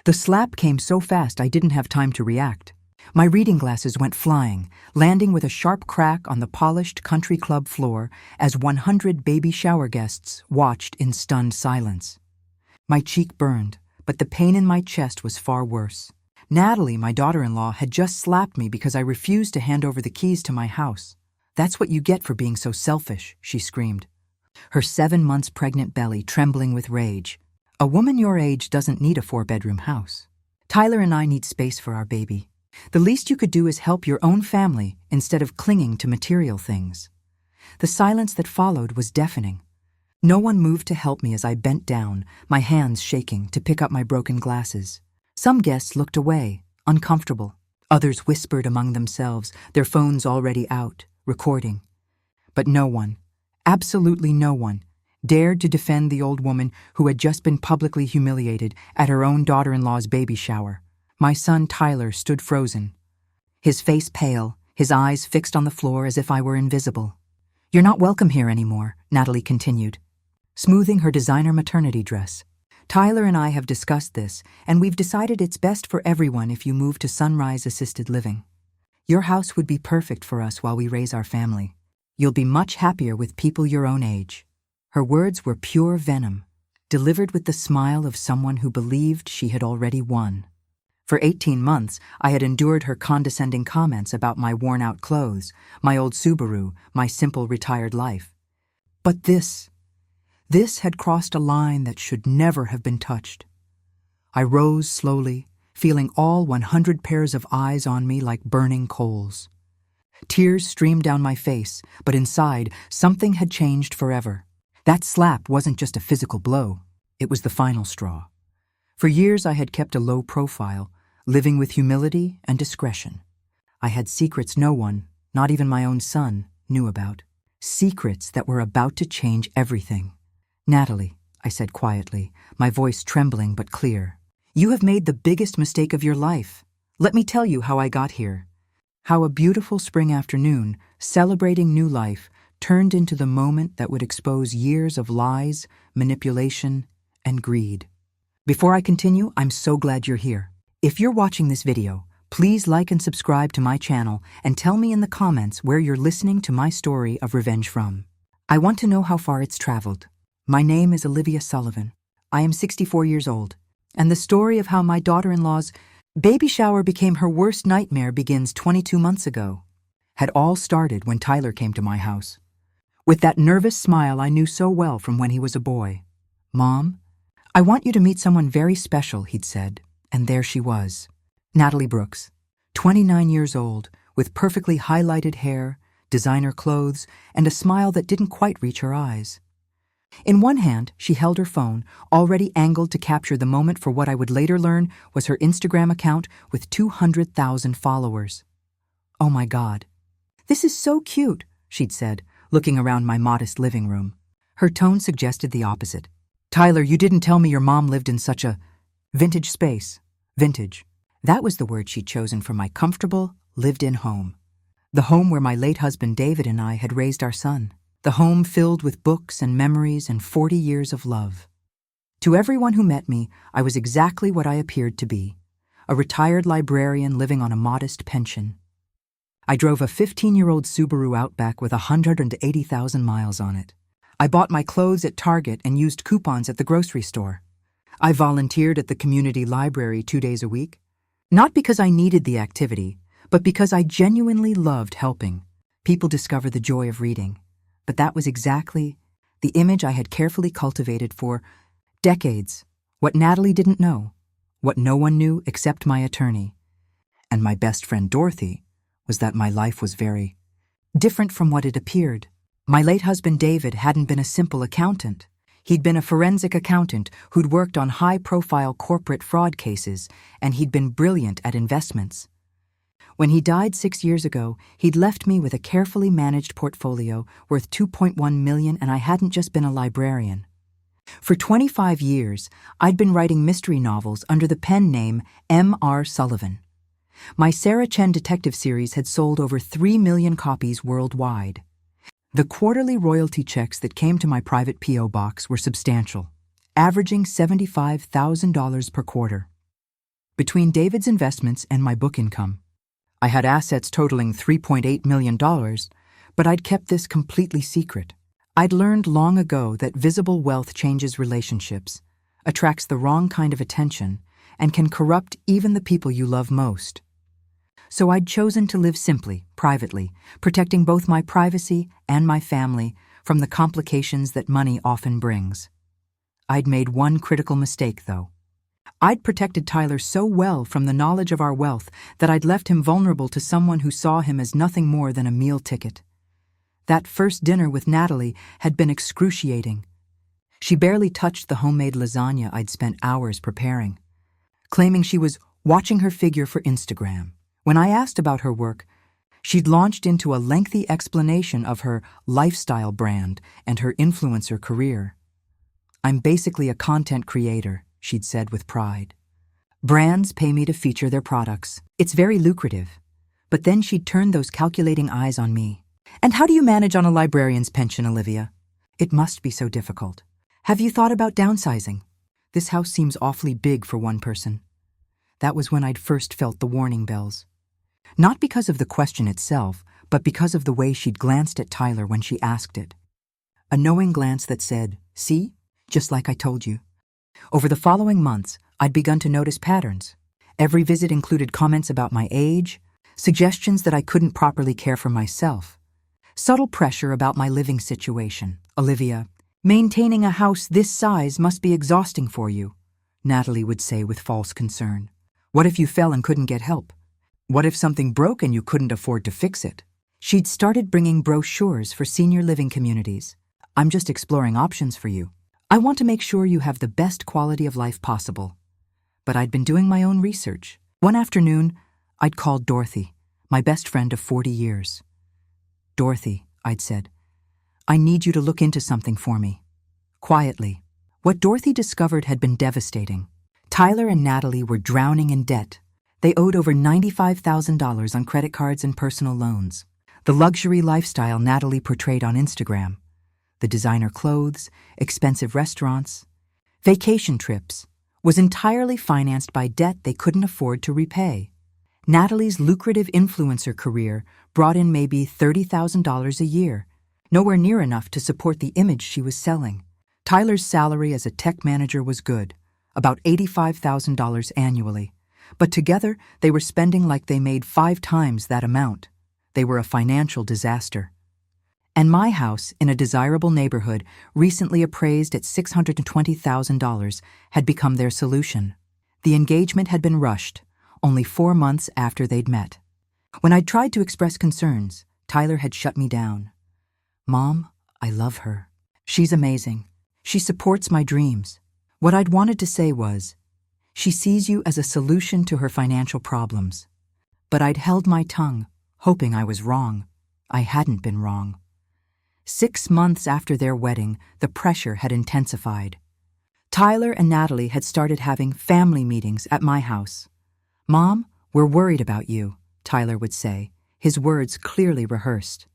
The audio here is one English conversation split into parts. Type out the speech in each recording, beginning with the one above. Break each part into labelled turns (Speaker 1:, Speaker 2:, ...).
Speaker 1: The slap came so fast I didn't have time to react. My reading glasses went flying, landing with a sharp crack on the polished country club floor as 100 baby shower guests watched in stunned silence. My cheek burned, but the pain in my chest was far worse. Natalie, my daughter-in-law, had just slapped me because I refused to hand over the keys to my house. "That's what you get for being so selfish," she screamed, her 7 months pregnant belly trembling with rage. "A woman your age doesn't need a 4-bedroom house. Tyler and I need space for our baby. The least you could do is help your own family instead of clinging to material things." The silence that followed was deafening. No one moved to help me as I bent down, my hands shaking, to pick up my broken glasses. Some guests looked away, uncomfortable. Others whispered among themselves, their phones already out, recording. But no one, absolutely no one, dared to defend the old woman who had just been publicly humiliated at her own daughter-in-law's baby shower. My son Tyler stood frozen, his face pale, his eyes fixed on the floor as if I were invisible. "You're not welcome here anymore," Natalie continued, smoothing her designer maternity dress. "Tyler and I have discussed this, and we've decided it's best for everyone if you move to Sunrise Assisted Living. Your house would be perfect for us while we raise our family. You'll be much happier with people your own age." Her words were pure venom, delivered with the smile of someone who believed she had already won. For 18 months, I had endured her condescending comments about my worn-out clothes, my old Subaru, my simple retired life. But this had crossed a line that should never have been touched. I rose slowly, feeling all 100 pairs of eyes on me like burning coals. Tears streamed down my face, but inside, something had changed forever. That slap wasn't just a physical blow, it was the final straw. For years I had kept a low profile, living with humility and discretion. I had secrets no one, not even my own son, knew about. Secrets that were about to change everything. "Natalie," I said quietly, my voice trembling but clear, "you have made the biggest mistake of your life. Let me tell you how I got here. How a beautiful spring afternoon, celebrating new life, turned into the moment that would expose years of lies, manipulation, and greed. Before I continue, I'm so glad you're here. If you're watching this video, please like and subscribe to my channel and tell me in the comments where you're listening to my story of revenge from. I want to know how far it's traveled. My name is Olivia Sullivan. I am 64 years old, and the story of how my daughter-in-law's baby shower became her worst nightmare begins 22 months ago. Had all started when Tyler came to my house. With that nervous smile I knew so well from when he was a boy. "Mom, I want you to meet someone very special," he'd said. And there she was, Natalie Brooks, 29 years old, with perfectly highlighted hair, designer clothes, and a smile that didn't quite reach her eyes. In one hand, she held her phone, already angled to capture the moment for what I would later learn was her Instagram account with 200,000 followers. "Oh my God. This is so cute," she'd said, looking around my modest living room. Her tone suggested the opposite. "Tyler, you didn't tell me your mom lived in such a vintage space." Vintage. That was the word she'd chosen for my comfortable, lived-in home. The home where my late husband David and I had raised our son. The home filled with books and memories and 40 years of love. To everyone who met me, I was exactly what I appeared to be, a retired librarian living on a modest pension. I drove a 15-year-old Subaru Outback with 180,000 miles on it. I bought my clothes at Target and used coupons at the grocery store. I volunteered at the community library 2 days a week, not because I needed the activity, but because I genuinely loved helping people discover the joy of reading. But that was exactly the image I had carefully cultivated for decades. What Natalie didn't know, what no one knew except my attorney, and my best friend Dorothy, was that my life was very different from what it appeared. My late husband David hadn't been a simple accountant. He'd been a forensic accountant who'd worked on high-profile corporate fraud cases, and he'd been brilliant at investments. When he died 6 years ago, he'd left me with a carefully managed portfolio worth $2.1 million, and I hadn't just been a librarian. For 25 years, I'd been writing mystery novels under the pen name M.R. Sullivan. My Sarah Chen detective series had sold over 3 million copies worldwide. The quarterly royalty checks that came to my private P.O. box were substantial, averaging $75,000 per quarter. Between David's investments and my book income, I had assets totaling $3.8 million, but I'd kept this completely secret. I'd learned long ago that visible wealth changes relationships, attracts the wrong kind of attention, and can corrupt even the people you love most. So I'd chosen to live simply, privately, protecting both my privacy and my family from the complications that money often brings. I'd made one critical mistake, though. I'd protected Tyler so well from the knowledge of our wealth that I'd left him vulnerable to someone who saw him as nothing more than a meal ticket. That first dinner with Natalie had been excruciating. She barely touched the homemade lasagna I'd spent hours preparing, claiming she was watching her figure for Instagram. When I asked about her work, she'd launched into a lengthy explanation of her lifestyle brand and her influencer career. "I'm basically a content creator," she'd said with pride. "Brands pay me to feature their products. It's very lucrative." But then she'd turn those calculating eyes on me. "And how do you manage on a librarian's pension, Olivia? It must be so difficult. Have you thought about downsizing? This house seems awfully big for one person." That was when I'd first felt the warning bells. Not because of the question itself, but because of the way she'd glanced at Tyler when she asked it. A knowing glance that said, "See? Just like I told you." Over the following months, I'd begun to notice patterns. Every visit included comments about my age, suggestions that I couldn't properly care for myself, subtle pressure about my living situation. "Olivia, maintaining a house this size must be exhausting for you," Natalie would say with false concern. "What if you fell and couldn't get help? What if something broke and you couldn't afford to fix it?" She'd started bringing brochures for senior living communities. "I'm just exploring options for you. I want to make sure you have the best quality of life possible." But I'd been doing my own research. One afternoon, I'd called Dorothy, my best friend of 40 years. "Dorothy," I'd said, "I need you to look into something for me." Quietly. What Dorothy discovered had been devastating. Tyler and Natalie were drowning in debt. They owed over $95,000 on credit cards and personal loans. The luxury lifestyle Natalie portrayed on Instagram, the designer clothes, expensive restaurants, vacation trips, was entirely financed by debt they couldn't afford to repay. Natalie's lucrative influencer career brought in maybe $30,000 a year, nowhere near enough to support the image she was selling. Tyler's salary as a tech manager was good, about $85,000 annually, but together they were spending like they made 5 times that amount. They were a financial disaster. And my house, in a desirable neighborhood, recently appraised at $620,000, had become their solution. The engagement had been rushed, only 4 months after they'd met. When I'd tried to express concerns, Tyler had shut me down. "Mom, I love her. She's amazing. She supports my dreams." What I'd wanted to say was, "She sees you as a solution to her financial problems." But I'd held my tongue, hoping I was wrong. I hadn't been wrong. 6 months after their wedding, the pressure had intensified. Tyler and Natalie had started having family meetings at my house. "Mom, we're worried about you," Tyler would say, his words clearly rehearsed.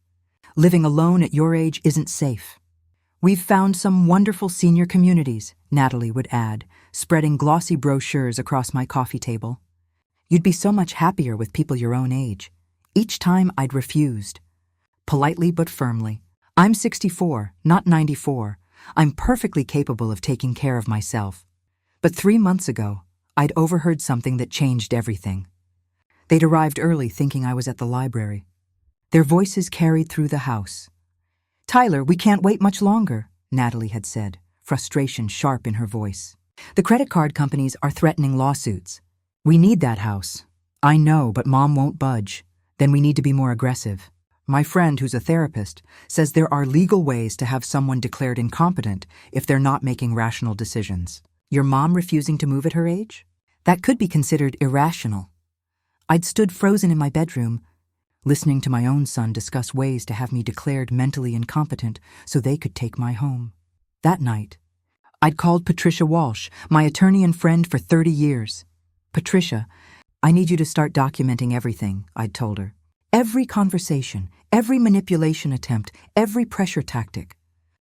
Speaker 1: "Living alone at your age isn't safe." "We've found some wonderful senior communities," Natalie would add, spreading glossy brochures across my coffee table. "You'd be so much happier with people your own age." Each time I'd refused, politely but firmly. "I'm 64, not 94. I'm perfectly capable of taking care of myself." But 3 months ago, I'd overheard something that changed everything. They'd arrived early thinking I was at the library. Their voices carried through the house. "Tyler, we can't wait much longer," Natalie had said, frustration sharp in her voice. "The credit card companies are threatening lawsuits. We need that house." "I know, but Mom won't budge. Then we need to be more aggressive. My friend, who's a therapist, says there are legal ways to have someone declared incompetent if they're not making rational decisions." "Your mom refusing to move at her age? That could be considered irrational." I'd stood frozen in my bedroom, listening to my own son discuss ways to have me declared mentally incompetent so they could take my home. That night, I'd called Patricia Walsh, my attorney and friend for 30 years. "Patricia, I need you to start documenting everything," I'd told her. "Every conversation, every manipulation attempt, every pressure tactic.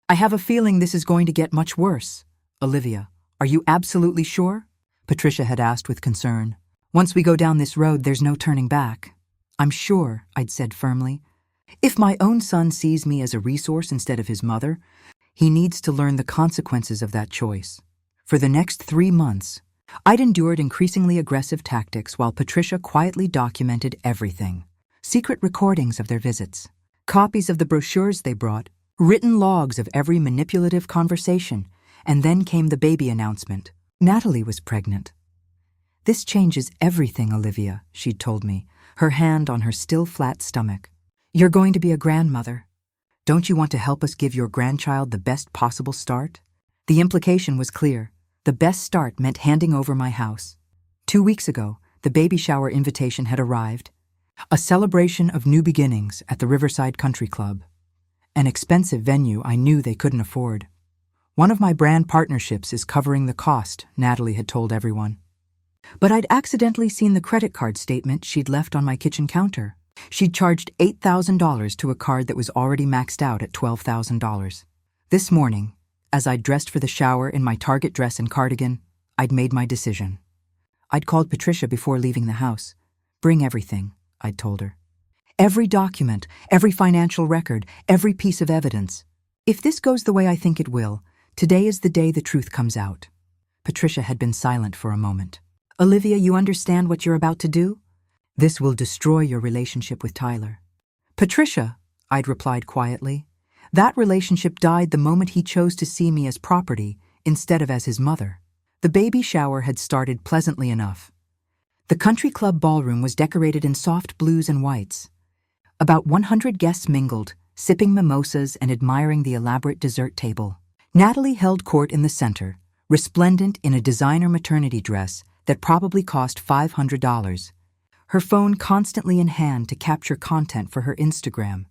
Speaker 1: I have a feeling this is going to get much worse." "Olivia, are you absolutely sure?" Patricia had asked with concern. Once we go down this road, there's no turning back. I'm sure, I'd said firmly. If my own son sees me as a resource instead of his mother, he needs to learn the consequences of that choice. For the next 3 months, I'd endured increasingly aggressive tactics while Patricia quietly documented everything. Secret recordings of their visits, copies of the brochures they brought, written logs of every manipulative conversation, and then came the baby announcement. Natalie was pregnant. "This changes everything, Olivia," she'd told me, her hand on her still flat stomach. "You're going to be a grandmother. Don't you want to help us give your grandchild the best possible start?" The implication was clear. The best start meant handing over my house. 2 weeks ago, the baby shower invitation had arrived. A celebration of new beginnings at the Riverside Country Club. An expensive venue I knew they couldn't afford. One of my brand partnerships is covering the cost, Natalie had told everyone. But I'd accidentally seen the credit card statement she'd left on my kitchen counter. She'd charged $8,000 to a card that was already maxed out at $12,000. This morning, as I'd dressed for the shower in my Target dress and cardigan, I'd made my decision. I'd called Patricia before leaving the house. "Bring everything," I'd told her. "Every document, every financial record, every piece of evidence. If this goes the way I think it will, today is the day the truth comes out." Patricia had been silent for a moment. "Olivia, you understand what you're about to do? This will destroy your relationship with Tyler." "Patricia," I'd replied quietly, "that relationship died the moment he chose to see me as property instead of as his mother." The baby shower had started pleasantly enough. The country club ballroom was decorated in soft blues and whites. About 100 guests mingled, sipping mimosas and admiring the elaborate dessert table. Natalie held court in the center, resplendent in a designer maternity dress that probably cost $500, her phone constantly in hand to capture content for her Instagram.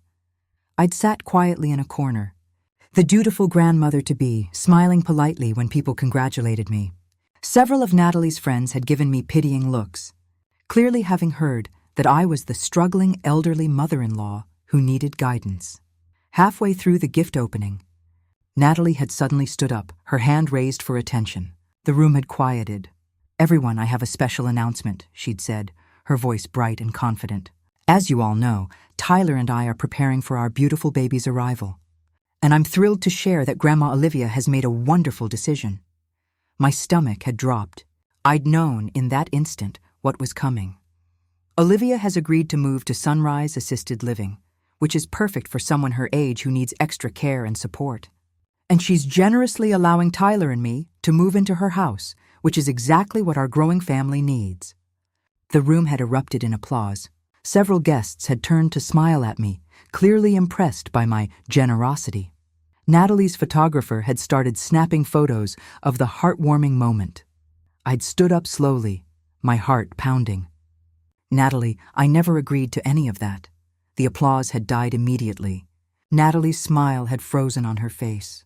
Speaker 1: I'd sat quietly in a corner, the dutiful grandmother-to-be, smiling politely when people congratulated me. Several of Natalie's friends had given me pitying looks, clearly having heard that I was the struggling elderly mother-in-law who needed guidance. Halfway through the gift opening, Natalie had suddenly stood up, her hand raised for attention. The room had quieted. "Everyone, I have a special announcement," she'd said, her voice bright and confident. "As you all know, Tyler and I are preparing for our beautiful baby's arrival. And I'm thrilled to share that Grandma Olivia has made a wonderful decision." My stomach had dropped. I'd known in that instant what was coming. Olivia has agreed to move to Sunrise Assisted Living, which is perfect for someone her age who needs extra care and support. And she's generously allowing Tyler and me to move into her house, which is exactly what our growing family needs. The room had erupted in applause. Several guests had turned to smile at me, clearly impressed by my generosity. Natalie's photographer had started snapping photos of the heartwarming moment. I'd stood up slowly, my heart pounding. "Natalie, I never agreed to any of that." The applause had died immediately. Natalie's smile had frozen on her face.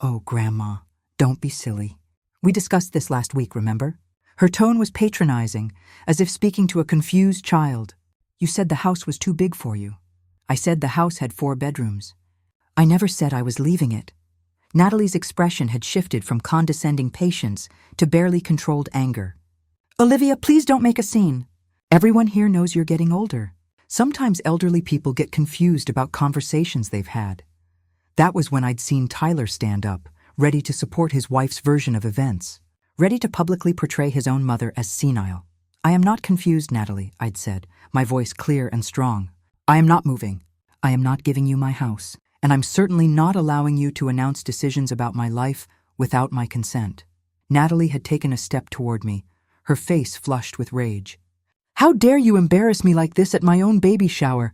Speaker 1: "Oh, Grandma, don't be silly. We discussed this last week, remember?" Her tone was patronizing, as if speaking to a confused child. "You said the house was too big for you." "I said the house had 4 bedrooms. I never said I was leaving it." Natalie's expression had shifted from condescending patience to barely controlled anger. "Olivia, please don't make a scene. Everyone here knows you're getting older. Sometimes elderly people get confused about conversations they've had." That was when I'd seen Tyler stand up, ready to support his wife's version of events, ready to publicly portray his own mother as senile. "I am not confused, Natalie," I'd said, my voice clear and strong. "I am not moving. I am not giving you my house. And I'm certainly not allowing you to announce decisions about my life without my consent." Natalie had taken a step toward me, her face flushed with rage. "How dare you embarrass me like this at my own baby shower?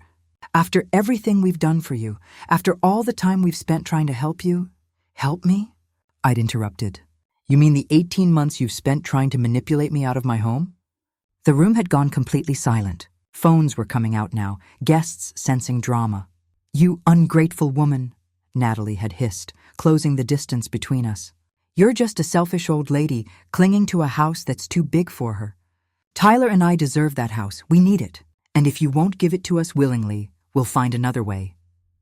Speaker 1: After everything we've done for you, after all the time we've spent trying to help you." "Help me?" I'd interrupted. "You mean the 18 months you've spent trying to manipulate me out of my home?" The room had gone completely silent. Phones were coming out now, guests sensing drama. "You ungrateful woman," Natalie had hissed, closing the distance between us. "You're just a selfish old lady clinging to a house that's too big for her. Tyler and I deserve that house. We need it. And if you won't give it to us willingly, we'll find another way."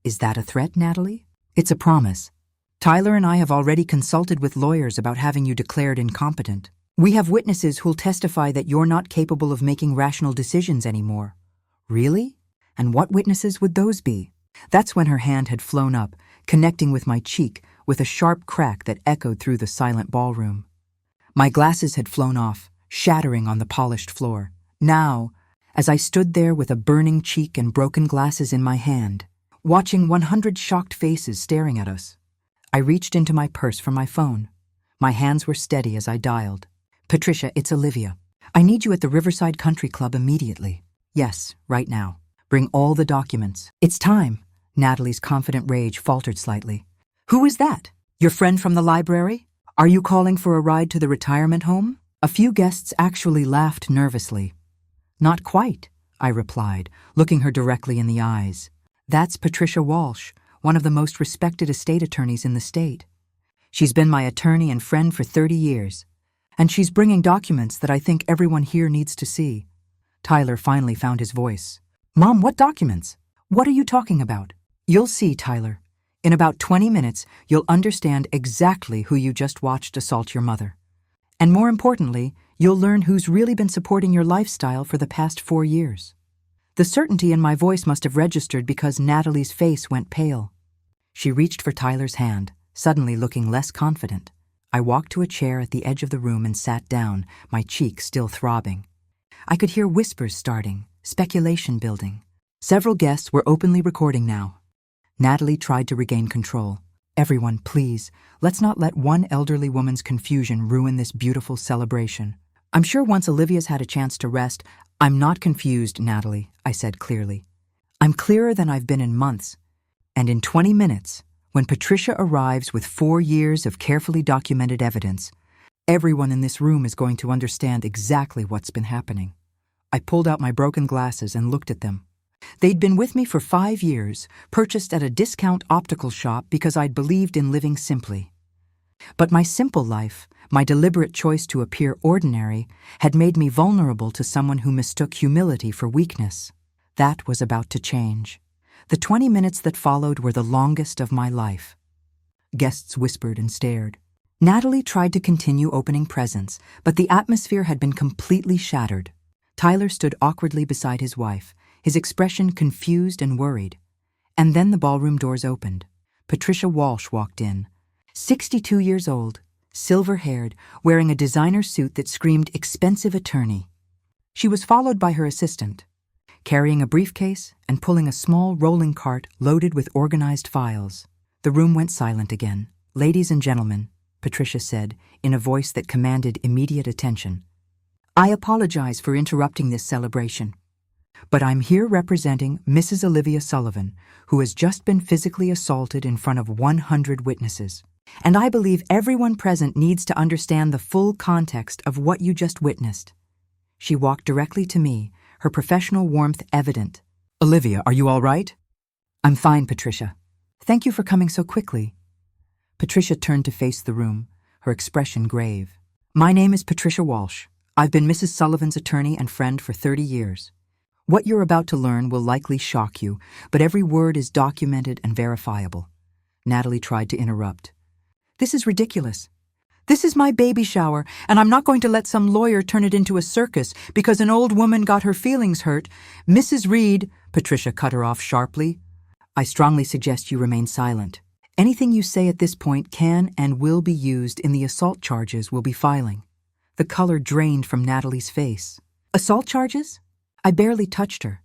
Speaker 1: "Is that a threat, Natalie?" "It's a promise. Tyler and I have already consulted with lawyers about having you declared incompetent." We have witnesses who'll testify that you're not capable of making rational decisions anymore. Really? And what witnesses would those be? That's when her hand had flown up, connecting with my cheek with a sharp crack that echoed through the silent ballroom. My glasses had flown off, shattering on the polished floor. Now, as I stood there with a burning cheek and broken glasses in my hand, watching 100 shocked faces staring at us, I reached into my purse for my phone. My hands were steady as I dialed. "Patricia, it's Olivia. I need you at the Riverside Country Club immediately." "Yes, right now. Bring all the documents." "It's time." Natalie's confident rage faltered slightly. "Who is that? Your friend from the library? Are you calling for a ride to the retirement home?" A few guests actually laughed nervously. "Not quite," I replied, looking her directly in the eyes. "That's Patricia Walsh, one of the most respected estate attorneys in the state. She's been my attorney and friend for 30 years. And she's bringing documents that I think everyone here needs to see." Tyler finally found his voice. "Mom, what documents? What are you talking about?" "You'll see, Tyler. In about 20 minutes, you'll understand exactly who you just watched assault your mother. And more importantly, you'll learn who's really been supporting your lifestyle for the past 4 years." The certainty in my voice must have registered because Natalie's face went pale. She reached for Tyler's hand, suddenly looking less confident. I walked to a chair at the edge of the room and sat down, my cheek still throbbing. I could hear whispers starting, speculation building. Several guests were openly recording now. Natalie tried to regain control. "Everyone, please, let's not let one elderly woman's confusion ruin this beautiful celebration. I'm sure once Olivia's had a chance to rest—" "I'm not confused, Natalie," I said clearly. "I'm clearer than I've been in months. And in 20 minutes, when Patricia arrives with 4 years of carefully documented evidence, everyone in this room is going to understand exactly what's been happening." I pulled out my broken glasses and looked at them. They'd been with me for 5 years, purchased at a discount optical shop because I'd believed in living simply. But my simple life, my deliberate choice to appear ordinary, had made me vulnerable to someone who mistook humility for weakness. That was about to change. The 20 minutes that followed were the longest of my life. Guests whispered and stared. Natalie tried to continue opening presents, but the atmosphere had been completely shattered. Tyler stood awkwardly beside his wife, his expression confused and worried. And then the ballroom doors opened. Patricia Walsh walked in, 62 years old, silver-haired, wearing a designer suit that screamed expensive attorney. She was followed by her assistant, carrying a briefcase and pulling a small rolling cart loaded with organized files. The room went silent again. "Ladies and gentlemen," Patricia said, in a voice that commanded immediate attention, "I apologize for interrupting this celebration, but I'm here representing Mrs. Olivia Sullivan, who has just been physically assaulted in front of 100 witnesses. And I believe everyone present needs to understand the full context of what you just witnessed." She walked directly to me, her professional warmth evident. "Olivia, are you all right?" "I'm fine, Patricia. Thank you for coming so quickly." Patricia turned to face the room, her expression grave. "My name is Patricia Walsh. I've been Mrs. Sullivan's attorney and friend for 30 years. What you're about to learn will likely shock you, but every word is documented and verifiable." Natalie tried to interrupt. "This is ridiculous. This is my baby shower, and I'm not going to let some lawyer turn it into a circus because an old woman got her feelings hurt." "Mrs. Reed," Patricia cut her off sharply, "I strongly suggest you remain silent. Anything you say at this point can and will be used in the assault charges we'll be filing." The color drained from Natalie's face. "Assault charges? I barely touched her."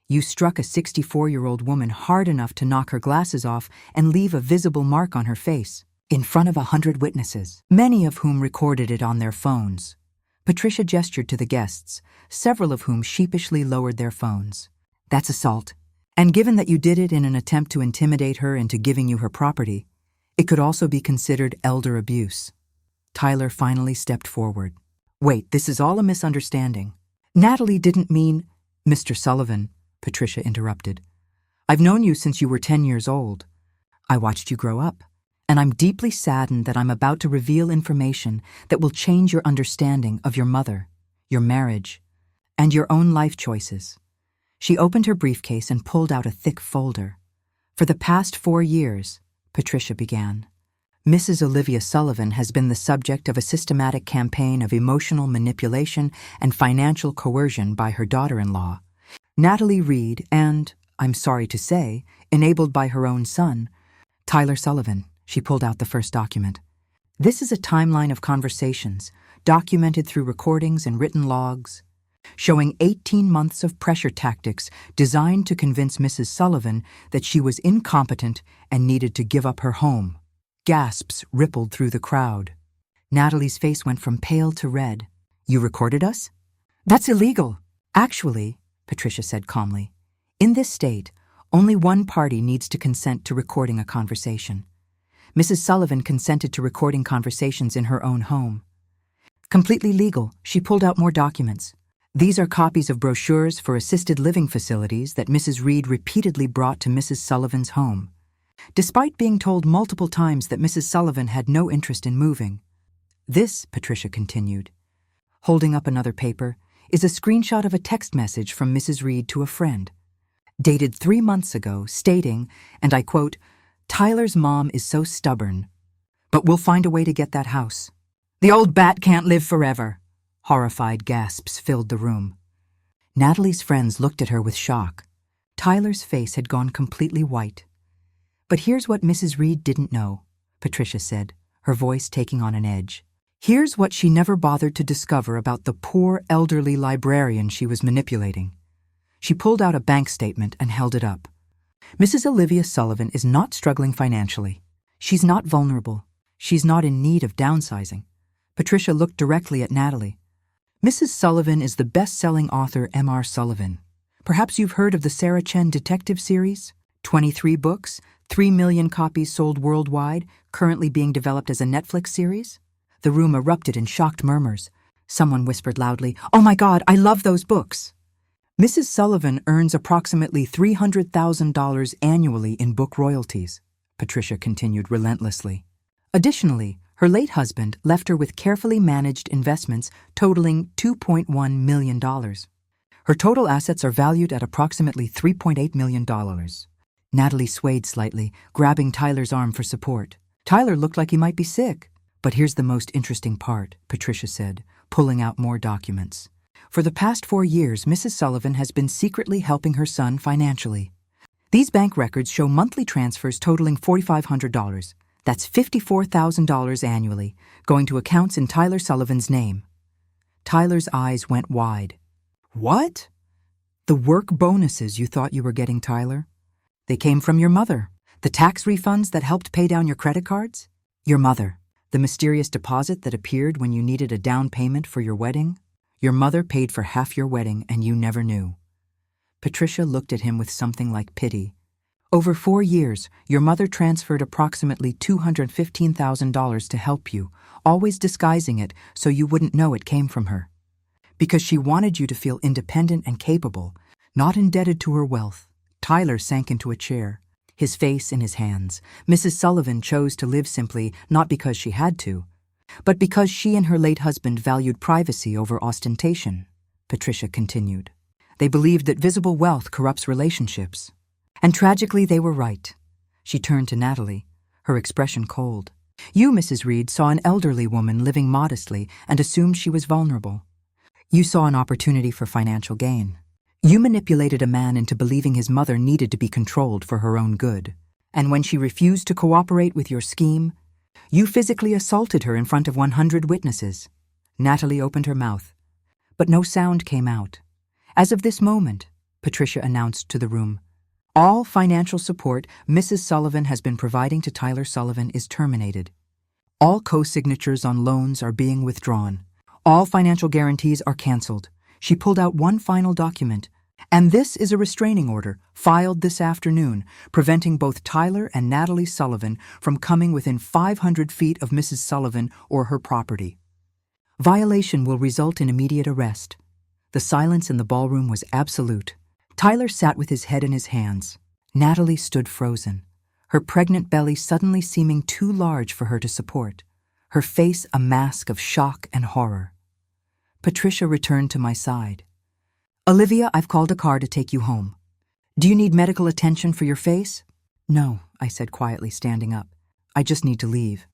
Speaker 1: "You struck a 64-year-old woman hard enough to knock her glasses off and leave a visible mark on her face, in front of 100 witnesses, many of whom recorded it on their phones." Patricia gestured to the guests, several of whom sheepishly lowered their phones. "That's assault. And given that you did it in an attempt to intimidate her into giving you her property, it could also be considered elder abuse." Tyler finally stepped forward. "Wait, this is all a misunderstanding. Natalie didn't mean—" "Mr. Sullivan," Patricia interrupted. "I've known you since you were 10 years old. I watched you grow up, and I'm deeply saddened that I'm about to reveal information that will change your understanding of your mother, your marriage, and your own life choices." She opened her briefcase and pulled out a thick folder. "For the past 4 years," Patricia began, Mrs. Olivia Sullivan has been the subject of a systematic campaign of emotional manipulation and financial coercion by her daughter-in-law, Natalie Reed, and, I'm sorry to say, enabled by her own son, Tyler Sullivan. She pulled out the first document. This is a timeline of conversations, documented through recordings and written logs, showing 18 months of pressure tactics designed to convince Mrs. Sullivan that she was incompetent and needed to give up her home. Gasps rippled through the crowd. Natalie's face went from pale to red. "You recorded us?" "That's illegal." "Actually," Patricia said calmly, "in this state, only one party needs to consent to recording a conversation. Mrs. Sullivan consented to recording conversations in her own home. Completely legal." She pulled out more documents. "These are copies of brochures for assisted living facilities that Mrs. Reed repeatedly brought to Mrs. Sullivan's home, despite being told multiple times that Mrs. Sullivan had no interest in moving. This," Patricia continued, holding up another paper, "is a screenshot of a text message from Mrs. Reed to a friend, dated 3 months ago, stating, and I quote, 'Tyler's mom is so stubborn, but we'll find a way to get that house. The old bat can't live forever.'" Horrified gasps filled the room. Natalie's friends looked at her with shock. Tyler's face had gone completely white. "But here's what Mrs. Reed didn't know," Patricia said, her voice taking on an edge. "Here's what she never bothered to discover about the poor elderly librarian she was manipulating." She pulled out a bank statement and held it up. "Mrs. Olivia Sullivan is not struggling financially. She's not vulnerable. She's not in need of downsizing." Patricia looked directly at Natalie. "Mrs. Sullivan is the best-selling author M.R. Sullivan. Perhaps you've heard of the Sarah Chen detective series? 23 books, 3 million copies sold worldwide, currently being developed as a Netflix series?" The room erupted in shocked murmurs. Someone whispered loudly, "Oh my God, I love those books." "Mrs. Sullivan earns approximately $300,000 annually in book royalties," Patricia continued relentlessly. "Additionally, her late husband left her with carefully managed investments totaling $2.1 million. Her total assets are valued at approximately $3.8 million. Natalie swayed slightly, grabbing Tyler's arm for support. Tyler looked like he might be sick. "But here's the most interesting part," Patricia said, pulling out more documents. "For the past 4 years, Mrs. Sullivan has been secretly helping her son financially. These bank records show monthly transfers totaling $4,500. That's $54,000 annually, going to accounts in Tyler Sullivan's name." Tyler's eyes went wide. "What? The work bonuses you thought you were getting, Tyler? They came from your mother. The tax refunds that helped pay down your credit cards? Your mother. The mysterious deposit that appeared when you needed a down payment for your wedding? Your mother paid for half your wedding and you never knew." Patricia looked at him with something like pity. "Over 4 years, your mother transferred approximately $215,000 to help you, always disguising it so you wouldn't know it came from her. Because she wanted you to feel independent and capable, not indebted to her wealth." Tyler sank into a chair, his face in his hands. "Mrs. Sullivan chose to live simply not because she had to, but because she and her late husband valued privacy over ostentation," Patricia continued. "They believed that visible wealth corrupts relationships. And tragically, they were right." She turned to Natalie, her expression cold. "You, Mrs. Reed, saw an elderly woman living modestly and assumed she was vulnerable. You saw an opportunity for financial gain. You manipulated a man into believing his mother needed to be controlled for her own good. And when she refused to cooperate with your scheme, you physically assaulted her in front of 100 witnesses." Natalie opened her mouth, but no sound came out. "As of this moment," Patricia announced to the room, "all financial support Mrs. Sullivan has been providing to Tyler Sullivan is terminated. All co-signatures on loans are being withdrawn. All financial guarantees are canceled." She pulled out one final document. "And this is a restraining order, filed this afternoon, preventing both Tyler and Natalie Sullivan from coming within 500 feet of Mrs. Sullivan or her property. Violation will result in immediate arrest." The silence in the ballroom was absolute. Tyler sat with his head in his hands. Natalie stood frozen, her pregnant belly suddenly seeming too large for her to support, her face a mask of shock and horror. Patricia returned to my side. "Olivia, I've called a car to take you home. Do you need medical attention for your face?" "No," I said quietly, standing up. "I just need to leave."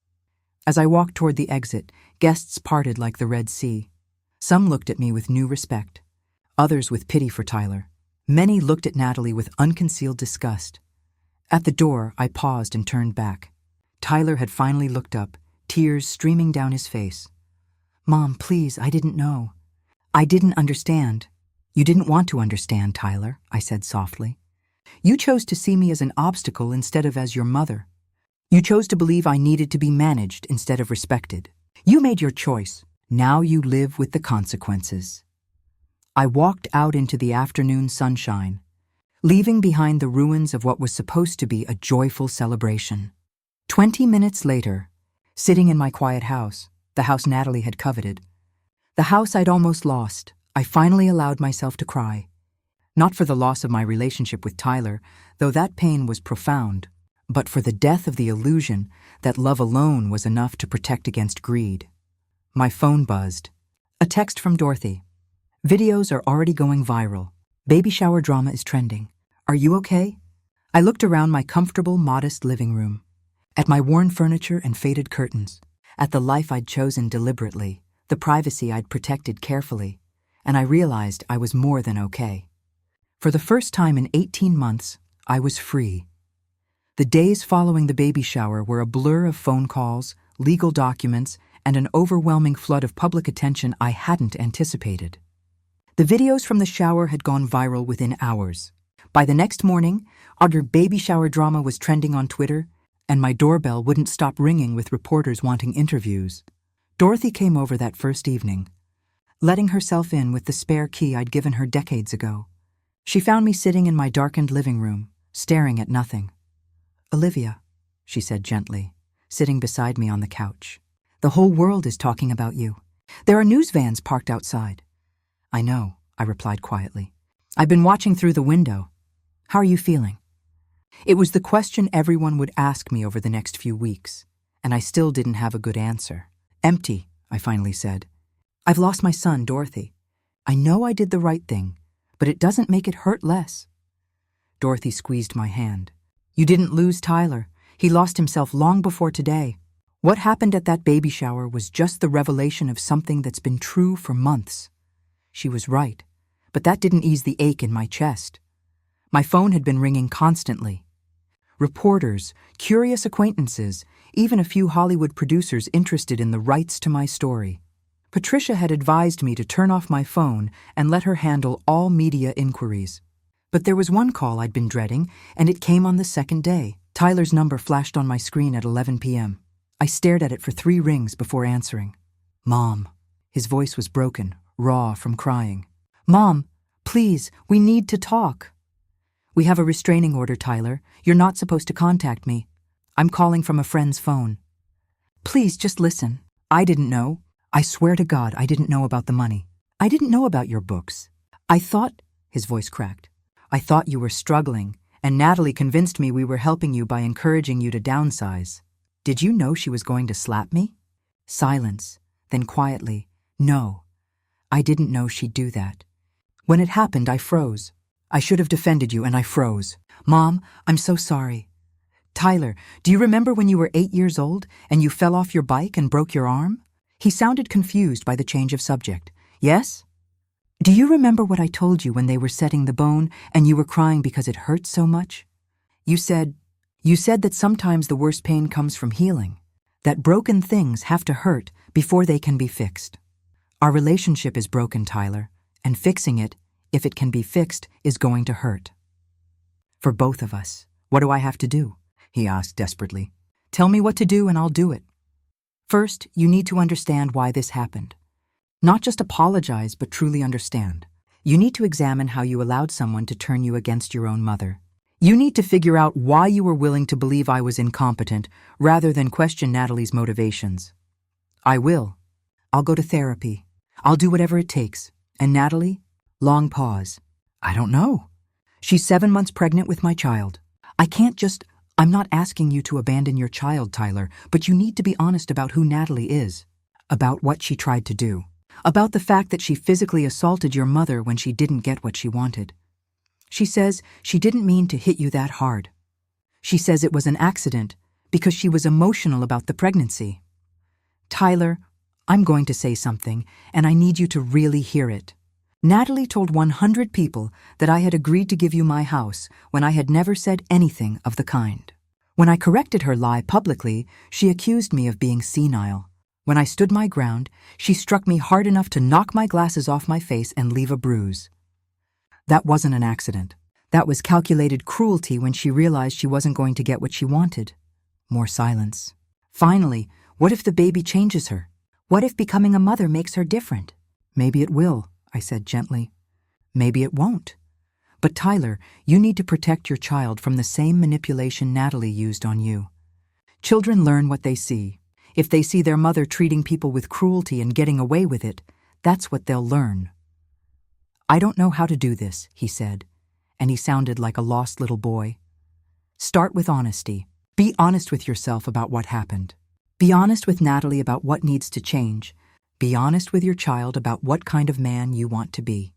Speaker 1: As I walked toward the exit, guests parted like the Red Sea. Some looked at me with new respect, others with pity for Tyler. Many looked at Natalie with unconcealed disgust. At the door, I paused and turned back. Tyler had finally looked up, tears streaming down his face. "Mom, please, I didn't know. I didn't understand." "You didn't want to understand, Tyler," I said softly. "You chose to see me as an obstacle instead of as your mother. You chose to believe I needed to be managed instead of respected. You made your choice. Now you live with the consequences." I walked out into the afternoon sunshine, leaving behind the ruins of what was supposed to be a joyful celebration. 20 minutes later, sitting in my quiet house, the house Natalie had coveted, the house I'd almost lost, I finally allowed myself to cry. Not for the loss of my relationship with Tyler, though that pain was profound, but for the death of the illusion that love alone was enough to protect against greed. My phone buzzed. A text from Dorothy. "Videos are already going viral. Baby shower drama is trending. Are you okay?" I looked around my comfortable, modest living room, at my worn furniture and faded curtains, at the life I'd chosen deliberately, the privacy I'd protected carefully, and I realized I was more than okay. For the first time in 18 months, I was free. The days following the baby shower were a blur of phone calls, legal documents, and an overwhelming flood of public attention I hadn't anticipated. The videos from the shower had gone viral within hours. By the next morning, our baby shower drama was trending on Twitter, and my doorbell wouldn't stop ringing with reporters wanting interviews. Dorothy came over that first evening, letting herself in with the spare key I'd given her decades ago. She found me sitting in my darkened living room, staring at nothing. "Olivia," she said gently, sitting beside me on the couch. "The whole world is talking about you. There are news vans parked outside." "I know," I replied quietly. "I've been watching through the window. How are you feeling?" It was the question everyone would ask me over the next few weeks, and I still didn't have a good answer. "Empty," I finally said. "I've lost my son, Dorothy. I know I did the right thing, but it doesn't make it hurt less." Dorothy squeezed my hand. "You didn't lose Tyler. He lost himself long before today. What happened at that baby shower was just the revelation of something that's been true for months." She was right, but that didn't ease the ache in my chest. My phone had been ringing constantly. Reporters, curious acquaintances, even a few Hollywood producers interested in the rights to my story. Patricia had advised me to turn off my phone and let her handle all media inquiries. But there was one call I'd been dreading, and it came on the second day. Tyler's number flashed on my screen at 11 p.m. I stared at it for 3 rings before answering. "Mom." His voice was broken, raw from crying. "Mom, please, we need to talk." "We have a restraining order, Tyler. You're not supposed to contact me. I'm calling from a friend's phone." "Please, just listen. I didn't know. I swear to God, I didn't know about the money. I didn't know about your books. I thought," his voice cracked, "I thought you were struggling, and Natalie convinced me we were helping you by encouraging you to downsize. Did you know she was going to slap me?" Silence, then quietly, "No, I didn't know she'd do that. When it happened, I froze. I should have defended you, and I froze. Mom, I'm so sorry. Tyler, do you remember when you were 8 years old and you fell off your bike and broke your arm?" He sounded confused by the change of subject. "Yes? Do you remember what I told you when they were setting the bone and you were crying because it hurt so much? You said that sometimes the worst pain comes from healing, that broken things have to hurt before they can be fixed. Our relationship is broken, Tyler, and fixing it, if it can be fixed, is going to hurt. For both of us. What do I have to do?" he asked desperately. "Tell me what to do and I'll do it. First, you need to understand why this happened. Not just apologize, but truly understand. You need to examine how you allowed someone to turn you against your own mother. You need to figure out why you were willing to believe I was incompetent rather than question Natalie's motivations." "I will. I'll go to therapy. I'll do whatever it takes. And Natalie?" Long pause. "I don't know. She's 7 months pregnant with my child. I'm not asking you to abandon your child, Tyler, but you need to be honest about who Natalie is, about what she tried to do, about the fact that she physically assaulted your mother when she didn't get what she wanted. She says she didn't mean to hit you that hard. She says it was an accident because she was emotional about the pregnancy. Tyler, I'm going to say something, and I need you to really hear it. Natalie told 100 people that I had agreed to give you my house when I had never said anything of the kind. When I corrected her lie publicly, she accused me of being senile. When I stood my ground, she struck me hard enough to knock my glasses off my face and leave a bruise. That wasn't an accident. That was calculated cruelty when she realized she wasn't going to get what she wanted. More silence. Finally, what if the baby changes her? What if becoming a mother makes her different? Maybe it will, I said gently. Maybe it won't. But Tyler, you need to protect your child from the same manipulation Natalie used on you. Children learn what they see. If they see their mother treating people with cruelty and getting away with it, that's what they'll learn. I don't know how to do this, he said, and he sounded like a lost little boy. Start with honesty. Be honest with yourself about what happened. Be honest with Natalie about what needs to change. Be honest with your child about what kind of man you want to be.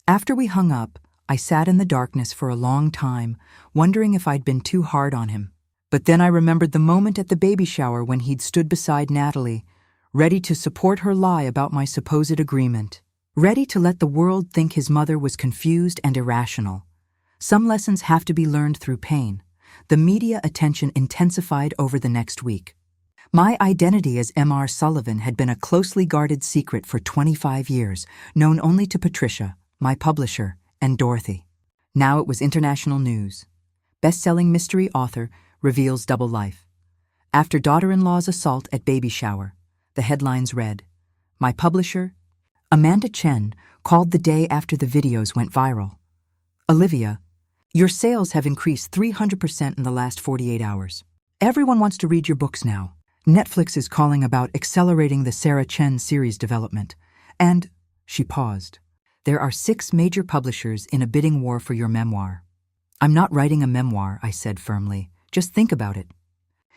Speaker 1: After we hung up, I sat in the darkness for a long time, wondering if I'd been too hard on him. But then I remembered the moment at the baby shower when he'd stood beside Natalie, ready to support her lie about my supposed agreement, ready to let the world think his mother was confused and irrational. Some lessons have to be learned through pain. The media attention intensified over the next week. My identity as Mr. Sullivan had been a closely guarded secret for 25 years, known only to Patricia, my publisher, and Dorothy. Now it was international news. Best-selling mystery author reveals double life. After daughter-in-law's assault at baby shower, the headlines read, my publisher, Amanda Chen, called the day after the videos went viral. Olivia, your sales have increased 300% in the last 48 hours. Everyone wants to read your books now. Netflix is calling about accelerating the Sarah Chen series development. And, she paused, there are 6 major publishers in a bidding war for your memoir. I'm not writing a memoir, I said firmly. Just think about it.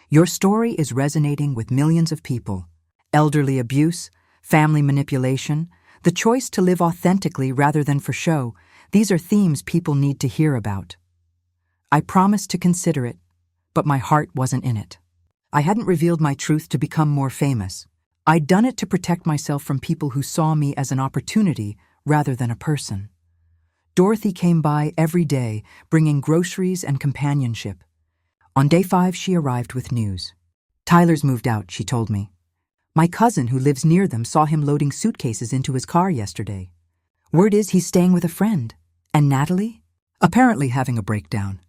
Speaker 1: Your story is resonating with millions of people. Elderly abuse, family manipulation, the choice to live authentically rather than for show, these are themes people need to hear about. I promised to consider it, but my heart wasn't in it. I hadn't revealed my truth to become more famous. I'd done it to protect myself from people who saw me as an opportunity rather than a person. Dorothy came by every day, bringing groceries and companionship. On day 5, she arrived with news. Tyler's moved out, she told me. My cousin, who lives near them, saw him loading suitcases into his car yesterday. Word is he's staying with a friend. And Natalie? Apparently having a breakdown.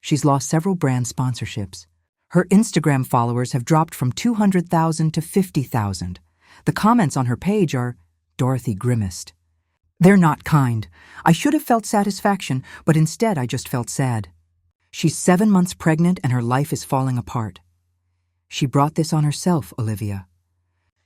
Speaker 1: She's lost several brand sponsorships. Her Instagram followers have dropped from 200,000 to 50,000. The comments on her page are, Dorothy grimaced. They're not kind. I should have felt satisfaction, but instead I just felt sad. She's 7 months pregnant and her life is falling apart. She brought this on herself, Olivia.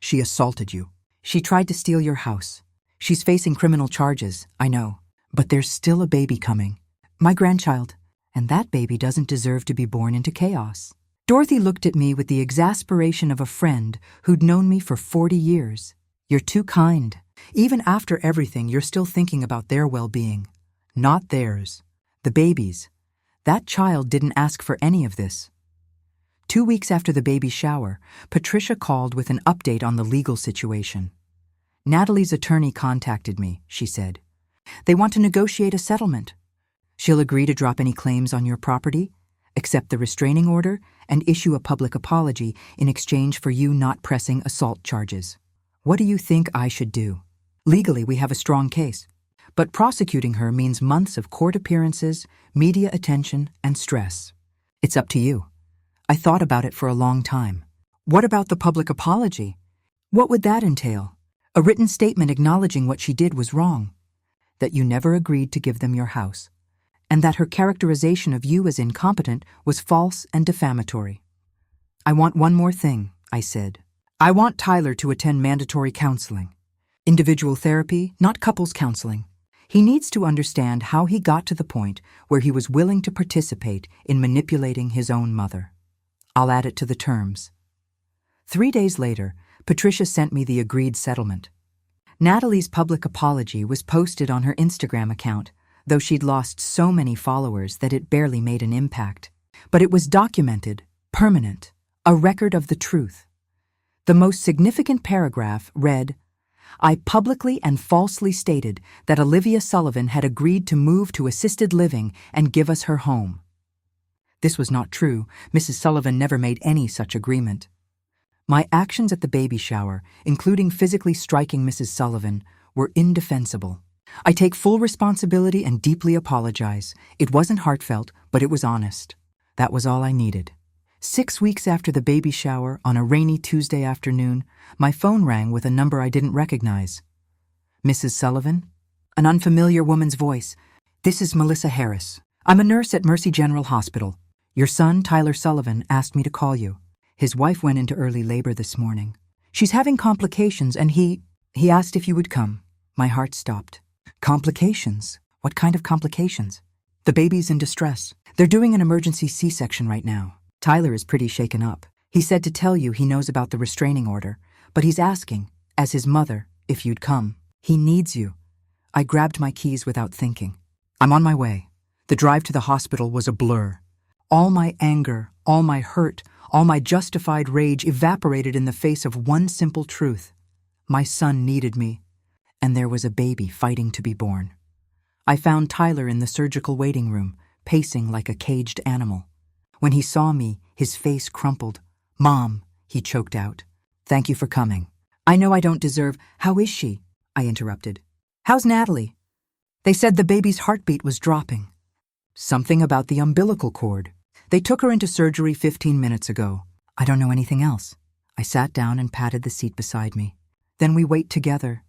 Speaker 1: She assaulted you. She tried to steal your house. She's facing criminal charges, I know. But there's still a baby coming. My grandchild. And that baby doesn't deserve to be born into chaos. Dorothy looked at me with the exasperation of a friend who'd known me for 40 years. You're too kind. Even after everything, you're still thinking about their well-being. Not theirs. The baby's. That child didn't ask for any of this. 2 weeks after the baby shower, Patricia called with an update on the legal situation. Natalie's attorney contacted me, she said. They want to negotiate a settlement. She'll agree to drop any claims on your property, accept the restraining order, and issue a public apology in exchange for you not pressing assault charges. What do you think I should do? Legally, we have a strong case. But prosecuting her means months of court appearances, media attention, and stress. It's up to you. I thought about it for a long time. What about the public apology? What would that entail? A written statement acknowledging what she did was wrong, that you never agreed to give them your house, and that her characterization of you as incompetent was false and defamatory. I want one more thing, I said. I want Tyler to attend mandatory counseling. Individual therapy, not couples counseling. He needs to understand how he got to the point where he was willing to participate in manipulating his own mother. I'll add it to the terms. 3 days later, Patricia sent me the agreed settlement. Natalie's public apology was posted on her Instagram account, though she'd lost so many followers that it barely made an impact. But it was documented, permanent, a record of the truth. The most significant paragraph read, "I publicly and falsely stated that Olivia Sullivan had agreed to move to assisted living and give us her home." This was not true. Mrs. Sullivan never made any such agreement. My actions at the baby shower, including physically striking Mrs. Sullivan, were indefensible. I take full responsibility and deeply apologize. It wasn't heartfelt, but it was honest. That was all I needed. 6 weeks after the baby shower, on a rainy Tuesday afternoon, my phone rang with a number I didn't recognize. "Mrs. Sullivan?" An unfamiliar woman's voice. "This is Melissa Harris. I'm a nurse at Mercy General Hospital. Your son, Tyler Sullivan, asked me to call you. His wife went into early labor this morning. She's having complications and he asked if you would come." My heart stopped. Complications? What kind of complications? "The baby's in distress. They're doing an emergency C-section right now. Tyler is pretty shaken up. He said to tell you he knows about the restraining order, but he's asking, as his mother, if you'd come. He needs you." I grabbed my keys without thinking. "I'm on my way." The drive to the hospital was a blur. All my anger, all my hurt, all my justified rage evaporated in the face of one simple truth. My son needed me, and there was a baby fighting to be born. I found Tyler in the surgical waiting room, pacing like a caged animal. When he saw me, his face crumpled. "Mom," he choked out. "Thank you for coming." "I know I don't deserve—" "How is she?" I interrupted. "How's Natalie?" "They said the baby's heartbeat was dropping." "Something about the umbilical cord. They took her into surgery 15 minutes ago." "I don't know anything else." I sat down and patted the seat beside me. "Then we wait together."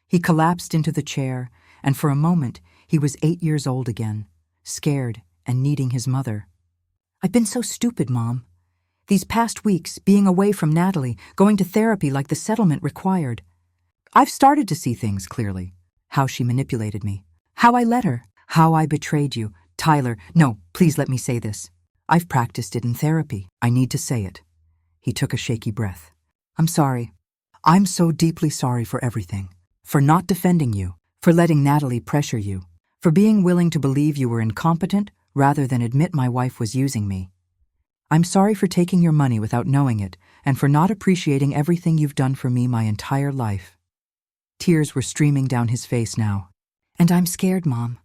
Speaker 1: He collapsed into the chair, and for a moment he was 8 years old again, scared and needing his mother. "I've been so stupid, Mom. These past weeks, being away from Natalie, going to therapy like the settlement required. I've started to see things clearly. How she manipulated me. How I let her. How I betrayed you. Tyler, no, please let me say this. I've practiced it in therapy. I need to say it." He took a shaky breath. "I'm sorry. I'm so deeply sorry for everything. For not defending you. For letting Natalie pressure you. For being willing to believe you were incompetent rather than admit my wife was using me. I'm sorry for taking your money without knowing it and for not appreciating everything you've done for me my entire life." Tears were streaming down his face now. "And I'm scared, Mom.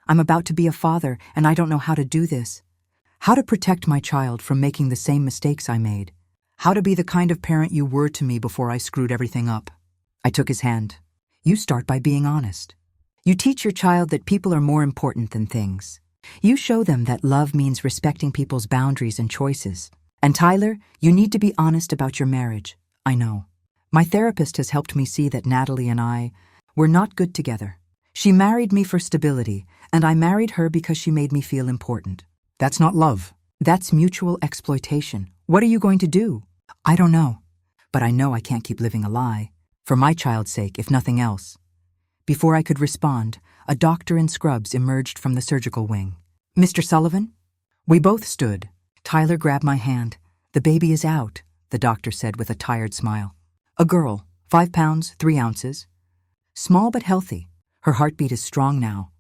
Speaker 1: I'm about to be a father and I don't know how to do this. How to protect my child from making the same mistakes I made. How to be the kind of parent you were to me before I screwed everything up." I took his hand. "You start by being honest. You teach your child that people are more important than things. You show them that love means respecting people's boundaries and choices. And Tyler, you need to be honest about your marriage. I know. My therapist has helped me see that Natalie and I were not good together. She married me for stability, and I married her because she made me feel important. That's not love. That's mutual exploitation. What are you going to do?" "I don't know. But I know I can't keep living a lie. For my child's sake, if nothing else." Before I could respond, a doctor in scrubs emerged from the surgical wing. "Mr. Sullivan?" We both stood. Tyler grabbed my hand. "The baby is out," the doctor said with a tired smile. "A girl, 5 pounds, 3 ounces. Small but healthy. Her heartbeat is strong now."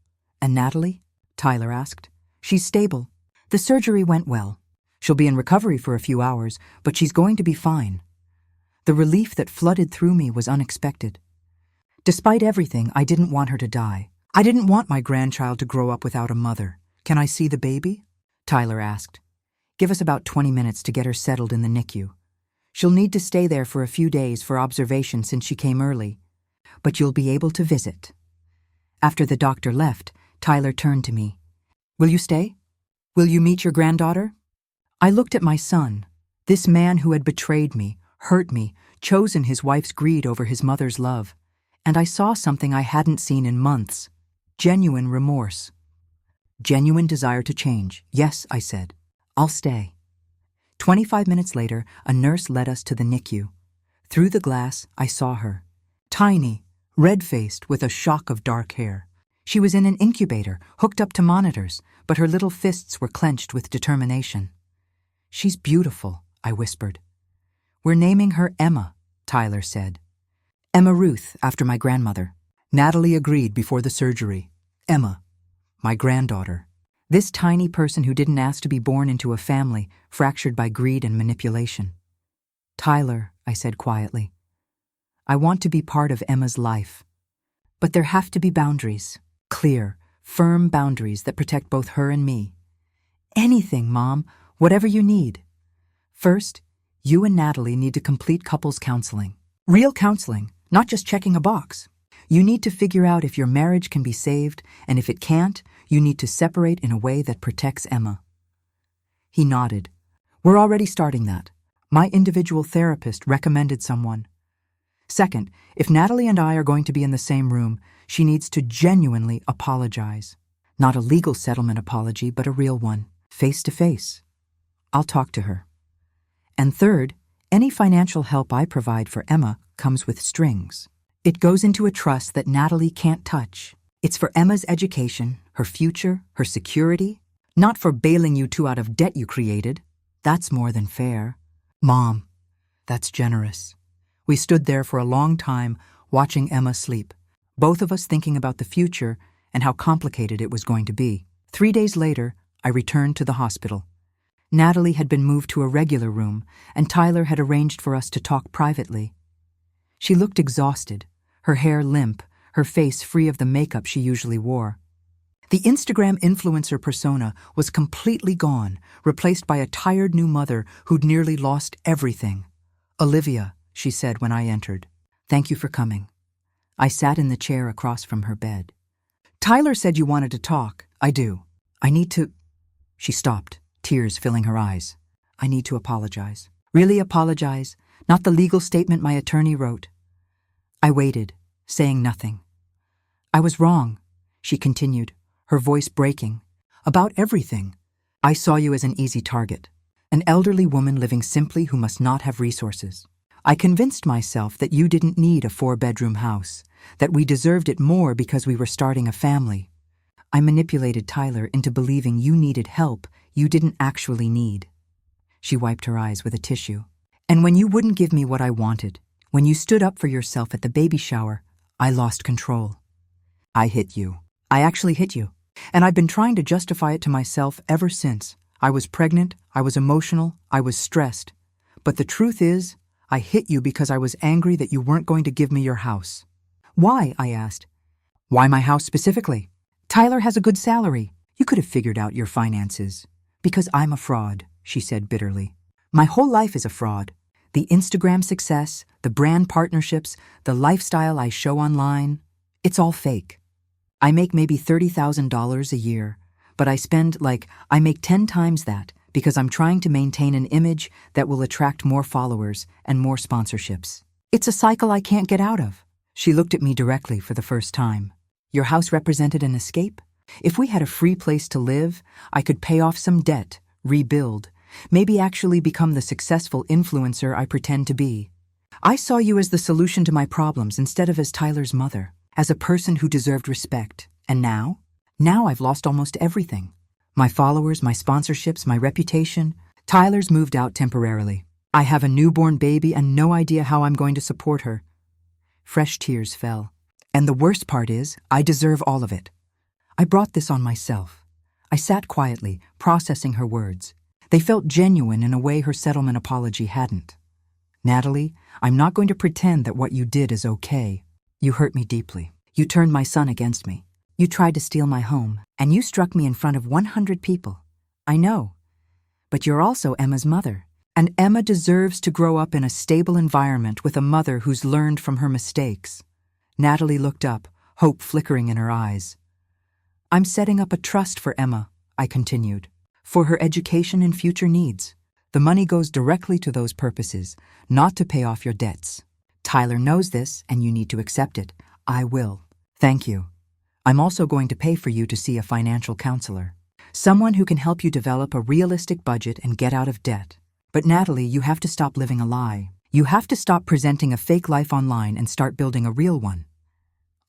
Speaker 1: "And Natalie?" Tyler asked. "She's stable. The surgery went well. She'll be in recovery for a few hours, but she's going to be fine." The relief that flooded through me was unexpected. Despite everything, I didn't want her to die. I didn't want my grandchild to grow up without a mother. "Can I see the baby?" Tyler asked. "Give us about 20 minutes to get her settled in the NICU. She'll need to stay there for a few days for observation since she came early, but you'll be able to visit." After the doctor left, Tyler turned to me. "Will you stay? Will you meet your granddaughter?" I looked at my son, this man who had betrayed me, hurt me, chosen his wife's greed over his mother's love, and I saw something I hadn't seen in months. Genuine remorse. Genuine desire to change. "Yes," I said. "I'll stay." 25 minutes later, a nurse led us to the NICU. Through the glass, I saw her. Tiny, red-faced, with a shock of dark hair. She was in an incubator, hooked up to monitors, but her little fists were clenched with determination. "She's beautiful," I whispered. "We're naming her Emma," Tyler said. "Emma Ruth, after my grandmother." Natalie agreed before the surgery. Emma, my granddaughter. This tiny person who didn't ask to be born into a family fractured by greed and manipulation. "Tyler," I said quietly. I want to be part of Emma's life. But there have to be boundaries. Clear, firm boundaries that protect both her and me. Anything, Mom, whatever you need. First, you and Natalie need to complete couples counseling. Real counseling, not just checking a box. You need to figure out if your marriage can be saved, and if it can't, you need to separate in a way that protects Emma. He nodded. We're already starting that. My individual therapist recommended someone. Second, if Natalie and I are going to be in the same room, she needs to genuinely apologize. Not a legal settlement apology, but a real one, face to face. I'll talk to her. And third, any financial help I provide for Emma comes with strings. It goes into a trust that Natalie can't touch. It's for Emma's education, her future, her security, not for bailing you two out of debt you created. That's more than fair. Mom, that's generous. We stood there for a long time, watching Emma sleep, both of us thinking about the future and how complicated it was going to be. 3 days later, I returned to the hospital. Natalie had been moved to a regular room, and Tyler had arranged for us to talk privately. She looked exhausted, her hair limp, her face free of the makeup she usually wore. The Instagram influencer persona was completely gone, replaced by a tired new mother who'd nearly lost everything. Olivia, she said when I entered. Thank you for coming. I sat in the chair across from her bed. Tyler said you wanted to talk. I do. I need to... She stopped, tears filling her eyes. I need to apologize. Really apologize, not the legal statement my attorney wrote. I waited, saying nothing. I was wrong, she continued, her voice breaking. About everything. I saw you as an easy target, an elderly woman living simply who must not have resources. I convinced myself that you didn't need a 4-bedroom house, that we deserved it more because we were starting a family. I manipulated Tyler into believing you needed help you didn't actually need. She wiped her eyes with a tissue. And when you wouldn't give me what I wanted, when you stood up for yourself at the baby shower, I lost control. I hit you. I actually hit you. And I've been trying to justify it to myself ever since. I was pregnant, I was emotional, I was stressed. But the truth is, I hit you because I was angry that you weren't going to give me your house. Why? I asked. Why my house specifically? Tyler has a good salary. You could have figured out your finances. Because I'm a fraud, she said bitterly. My whole life is a fraud. The Instagram success, the brand partnerships, the lifestyle I show online, it's all fake. I make maybe $30,000 a year, but I make 10 times that because I'm trying to maintain an image that will attract more followers and more sponsorships. It's a cycle I can't get out of. She looked at me directly for the first time. Your house represented an escape? If we had a free place to live, I could pay off some debt, rebuild, maybe actually become the successful influencer I pretend to be. I saw you as the solution to my problems instead of as Tyler's mother, as a person who deserved respect. And now? Now I've lost almost everything. My followers, my sponsorships, my reputation. Tyler's moved out temporarily. I have a newborn baby and no idea how I'm going to support her. Fresh tears fell. And the worst part is, I deserve all of it. I brought this on myself. I sat quietly, processing her words. They felt genuine in a way her settlement apology hadn't. Natalie, I'm not going to pretend that what you did is okay. You hurt me deeply. You turned my son against me. You tried to steal my home, and you struck me in front of 100 people. I know. But you're also Emma's mother, and Emma deserves to grow up in a stable environment with a mother who's learned from her mistakes. Natalie looked up, hope flickering in her eyes. I'm setting up a trust for Emma, I continued, for her education and future needs. The money goes directly to those purposes, not to pay off your debts. Tyler knows this, and you need to accept it. I will. Thank you. I'm also going to pay for you to see a financial counselor, someone who can help you develop a realistic budget and get out of debt. But Natalie, you have to stop living a lie. You have to stop presenting a fake life online and start building a real one.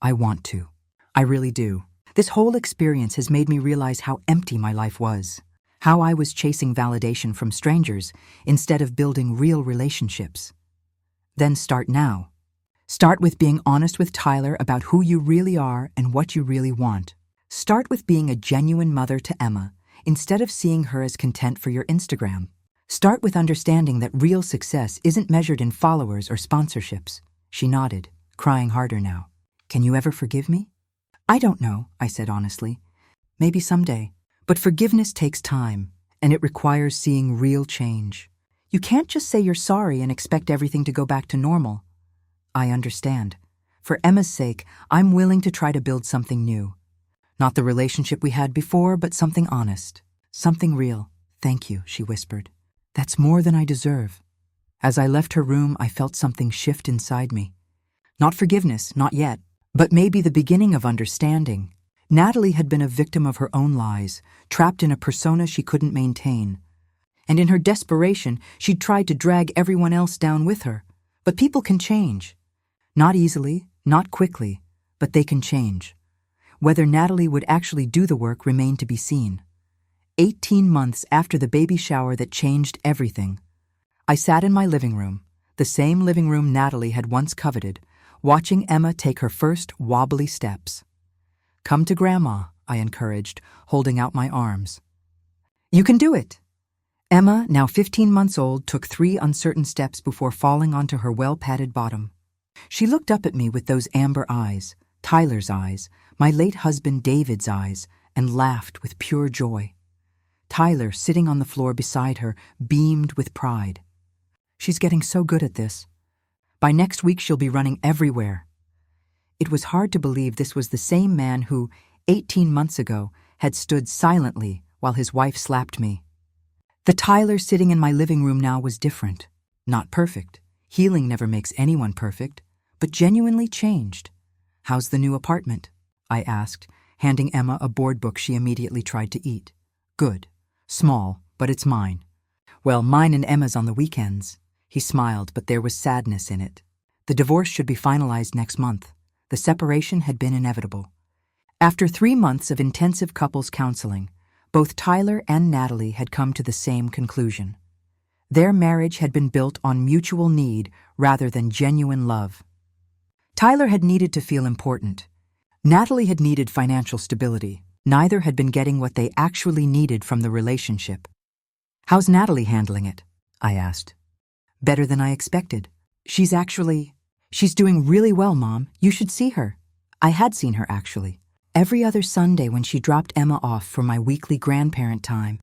Speaker 1: I want to. I really do. This whole experience has made me realize how empty my life was, how I was chasing validation from strangers instead of building real relationships. Then start now. Start with being honest with Tyler about who you really are and what you really want. Start with being a genuine mother to Emma instead of seeing her as content for your Instagram. Start with understanding that real success isn't measured in followers or sponsorships. She nodded, crying harder now. Can you ever forgive me? I don't know, I said honestly. Maybe someday. But forgiveness takes time, and it requires seeing real change. You can't just say you're sorry and expect everything to go back to normal. I understand. For Emma's sake, I'm willing to try to build something new. Not the relationship we had before, but something honest. Something real. Thank you, she whispered. That's more than I deserve. As I left her room, I felt something shift inside me. Not forgiveness, not yet, but maybe the beginning of understanding. Natalie had been a victim of her own lies, trapped in a persona she couldn't maintain. And in her desperation, she'd tried to drag everyone else down with her. But people can change. Not easily, not quickly, but they can change. Whether Natalie would actually do the work remained to be seen. 18 months after the baby shower that changed everything, I sat in my living room, the same living room Natalie had once coveted, watching Emma take her first wobbly steps. Come to Grandma, I encouraged, holding out my arms. You can do it. Emma, now 15 months old, took 3 uncertain steps before falling onto her well-padded bottom. She looked up at me with those amber eyes, Tyler's eyes, my late husband David's eyes, and laughed with pure joy. Tyler, sitting on the floor beside her, beamed with pride. She's getting so good at this. By next week she'll be running everywhere. It was hard to believe this was the same man who, 18 months ago, had stood silently while his wife slapped me. The Tyler sitting in my living room now was different. Not perfect. Healing never makes anyone perfect, but genuinely changed. How's the new apartment? I asked, handing Emma a board book she immediately tried to eat. Good. Small, but it's mine. Well, mine and Emma's on the weekends. He smiled, but there was sadness in it. The divorce should be finalized next month. The separation had been inevitable. After 3 months of intensive couples counseling, both Tyler and Natalie had come to the same conclusion. Their marriage had been built on mutual need rather than genuine love. Tyler had needed to feel important. Natalie had needed financial stability. Neither had been getting what they actually needed from the relationship. How's Natalie handling it? I asked. Better than I expected. She's doing really well, Mom. You should see her. I had seen her, actually. Every other Sunday when she dropped Emma off for my weekly grandparent time.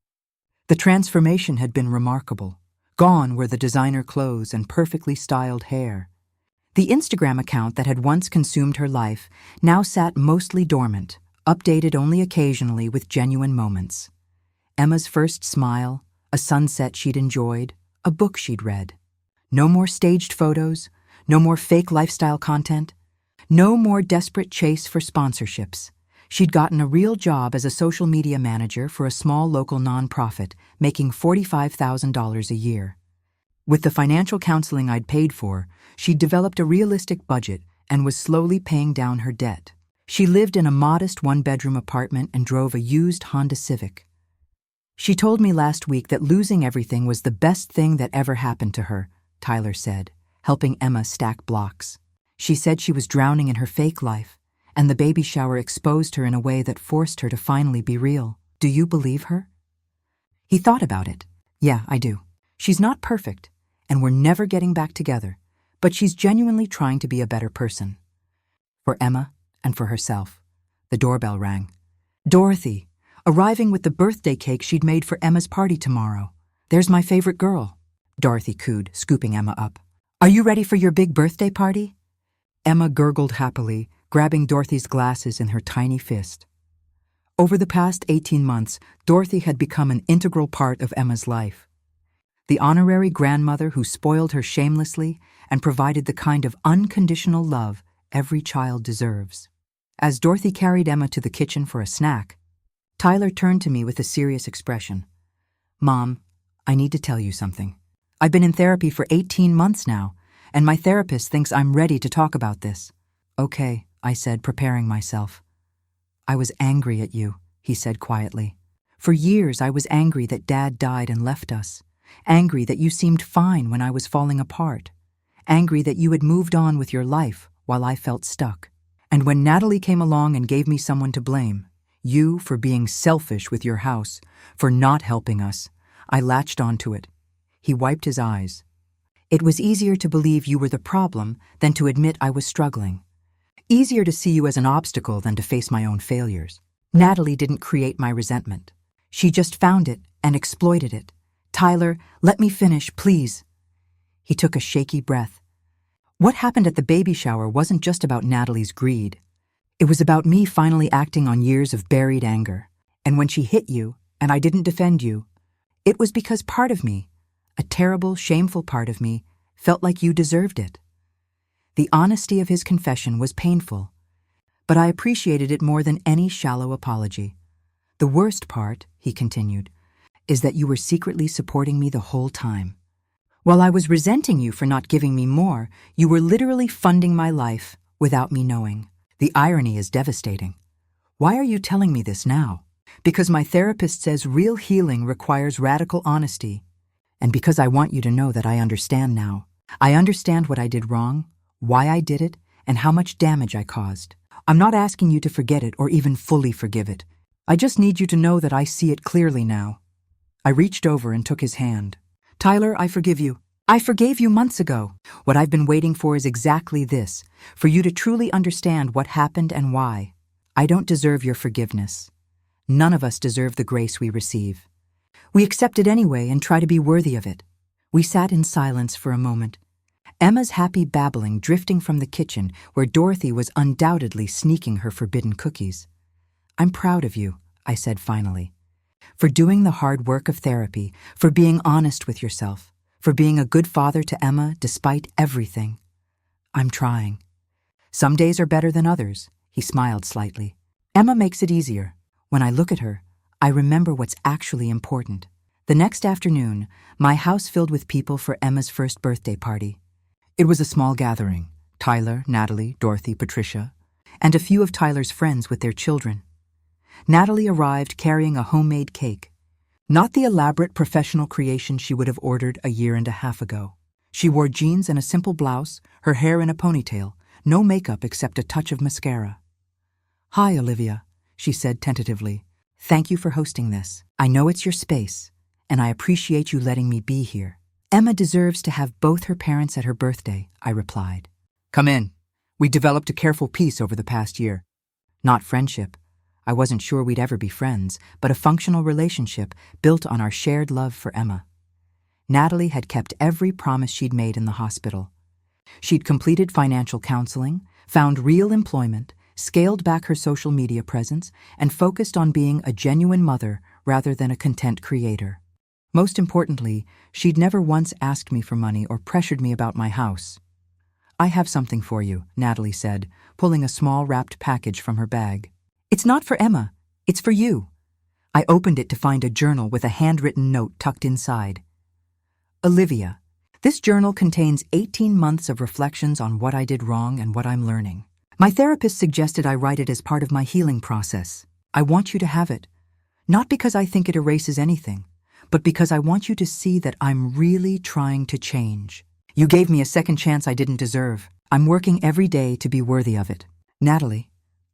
Speaker 1: The transformation had been remarkable. Gone were the designer clothes and perfectly styled hair. The Instagram account that had once consumed her life now sat mostly dormant, updated only occasionally with genuine moments. Emma's first smile, a sunset she'd enjoyed, a book she'd read. No more staged photos, no more fake lifestyle content, no more desperate chase for sponsorships. She'd gotten a real job as a social media manager for a small local nonprofit, making $45,000 a year. With the financial counseling I'd paid for, she'd developed a realistic budget and was slowly paying down her debt. She lived in a modest 1-bedroom apartment and drove a used Honda Civic. She told me last week that losing everything was the best thing that ever happened to her, Tyler said, helping Emma stack blocks. She said she was drowning in her fake life, and the baby shower exposed her in a way that forced her to finally be real. Do you believe her? He thought about it. Yeah, I do. She's not perfect, and we're never getting back together, but she's genuinely trying to be a better person. For Emma and for herself. The doorbell rang. Dorothy, arriving with the birthday cake she'd made for Emma's party tomorrow. There's my favorite girl, Dorothy cooed, scooping Emma up. Are you ready for your big birthday party? Emma gurgled happily, grabbing Dorothy's glasses in her tiny fist. Over the past 18 months, Dorothy had become an integral part of Emma's life. The honorary grandmother who spoiled her shamelessly and provided the kind of unconditional love every child deserves. As Dorothy carried Emma to the kitchen for a snack, Tyler turned to me with a serious expression. Mom, I need to tell you something. I've been in therapy for 18 months now, and my therapist thinks I'm ready to talk about this. Okay, I said, preparing myself. I was angry at you, he said quietly. For years I was angry that Dad died and left us. Angry that you seemed fine when I was falling apart. Angry that you had moved on with your life while I felt stuck. And when Natalie came along and gave me someone to blame, you for being selfish with your house, for not helping us, I latched onto it. He wiped his eyes. It was easier to believe you were the problem than to admit I was struggling. Easier to see you as an obstacle than to face my own failures. Natalie didn't create my resentment. She just found it and exploited it. Tyler, let me finish, please. He took a shaky breath. What happened at the baby shower wasn't just about Natalie's greed. It was about me finally acting on years of buried anger. And when she hit you, and I didn't defend you, it was because part of me, a terrible, shameful part of me, felt like you deserved it. The honesty of his confession was painful, but I appreciated it more than any shallow apology. The worst part, he continued, is that you were secretly supporting me the whole time. While I was resenting you for not giving me more, you were literally funding my life without me knowing. The irony is devastating. Why are you telling me this now? Because my therapist says real healing requires radical honesty. And because I want you to know that I understand now. I understand what I did wrong, why I did it, and how much damage I caused. I'm not asking you to forget it or even fully forgive it. I just need you to know that I see it clearly now. I reached over and took his hand. Tyler, I forgive you. I forgave you months ago. What I've been waiting for is exactly this, for you to truly understand what happened and why. I don't deserve your forgiveness. None of us deserve the grace we receive. We accept it anyway and try to be worthy of it. We sat in silence for a moment. Emma's happy babbling drifting from the kitchen where Dorothy was undoubtedly sneaking her forbidden cookies. I'm proud of you, I said finally, for doing the hard work of therapy, for being honest with yourself, for being a good father to Emma despite everything. I'm trying. Some days are better than others, he smiled slightly. Emma makes it easier. When I look at her, I remember what's actually important. The next afternoon, my house filled with people for Emma's first birthday party. It was a small gathering. Tyler, Natalie, Dorothy, Patricia, and a few of Tyler's friends with their children. Natalie arrived carrying a homemade cake. Not the elaborate professional creation she would have ordered a year and a half ago. She wore jeans and a simple blouse, her hair in a ponytail, no makeup except a touch of mascara. Hi, Olivia, she said tentatively. Thank you for hosting this. I know it's your space, and I appreciate you letting me be here. Emma deserves to have both her parents at her birthday, I replied. Come in. We developed a careful peace over the past year. Not friendship. I wasn't sure we'd ever be friends, but a functional relationship built on our shared love for Emma. Natalie had kept every promise she'd made in the hospital. She'd completed financial counseling, found real employment, scaled back her social media presence, and focused on being a genuine mother rather than a content creator. Most importantly, she'd never once asked me for money or pressured me about my house. I have something for you, Natalie said, pulling a small wrapped package from her bag. It's not for Emma, it's for you. I opened it to find a journal with a handwritten note tucked inside. Olivia, this journal contains 18 months of reflections on what I did wrong and what I'm learning. My therapist suggested I write it as part of my healing process. I want you to have it, not because I think it erases anything, but because I want you to see that I'm really trying to change. You gave me a second chance I didn't deserve. I'm working every day to be worthy of it. Natalie,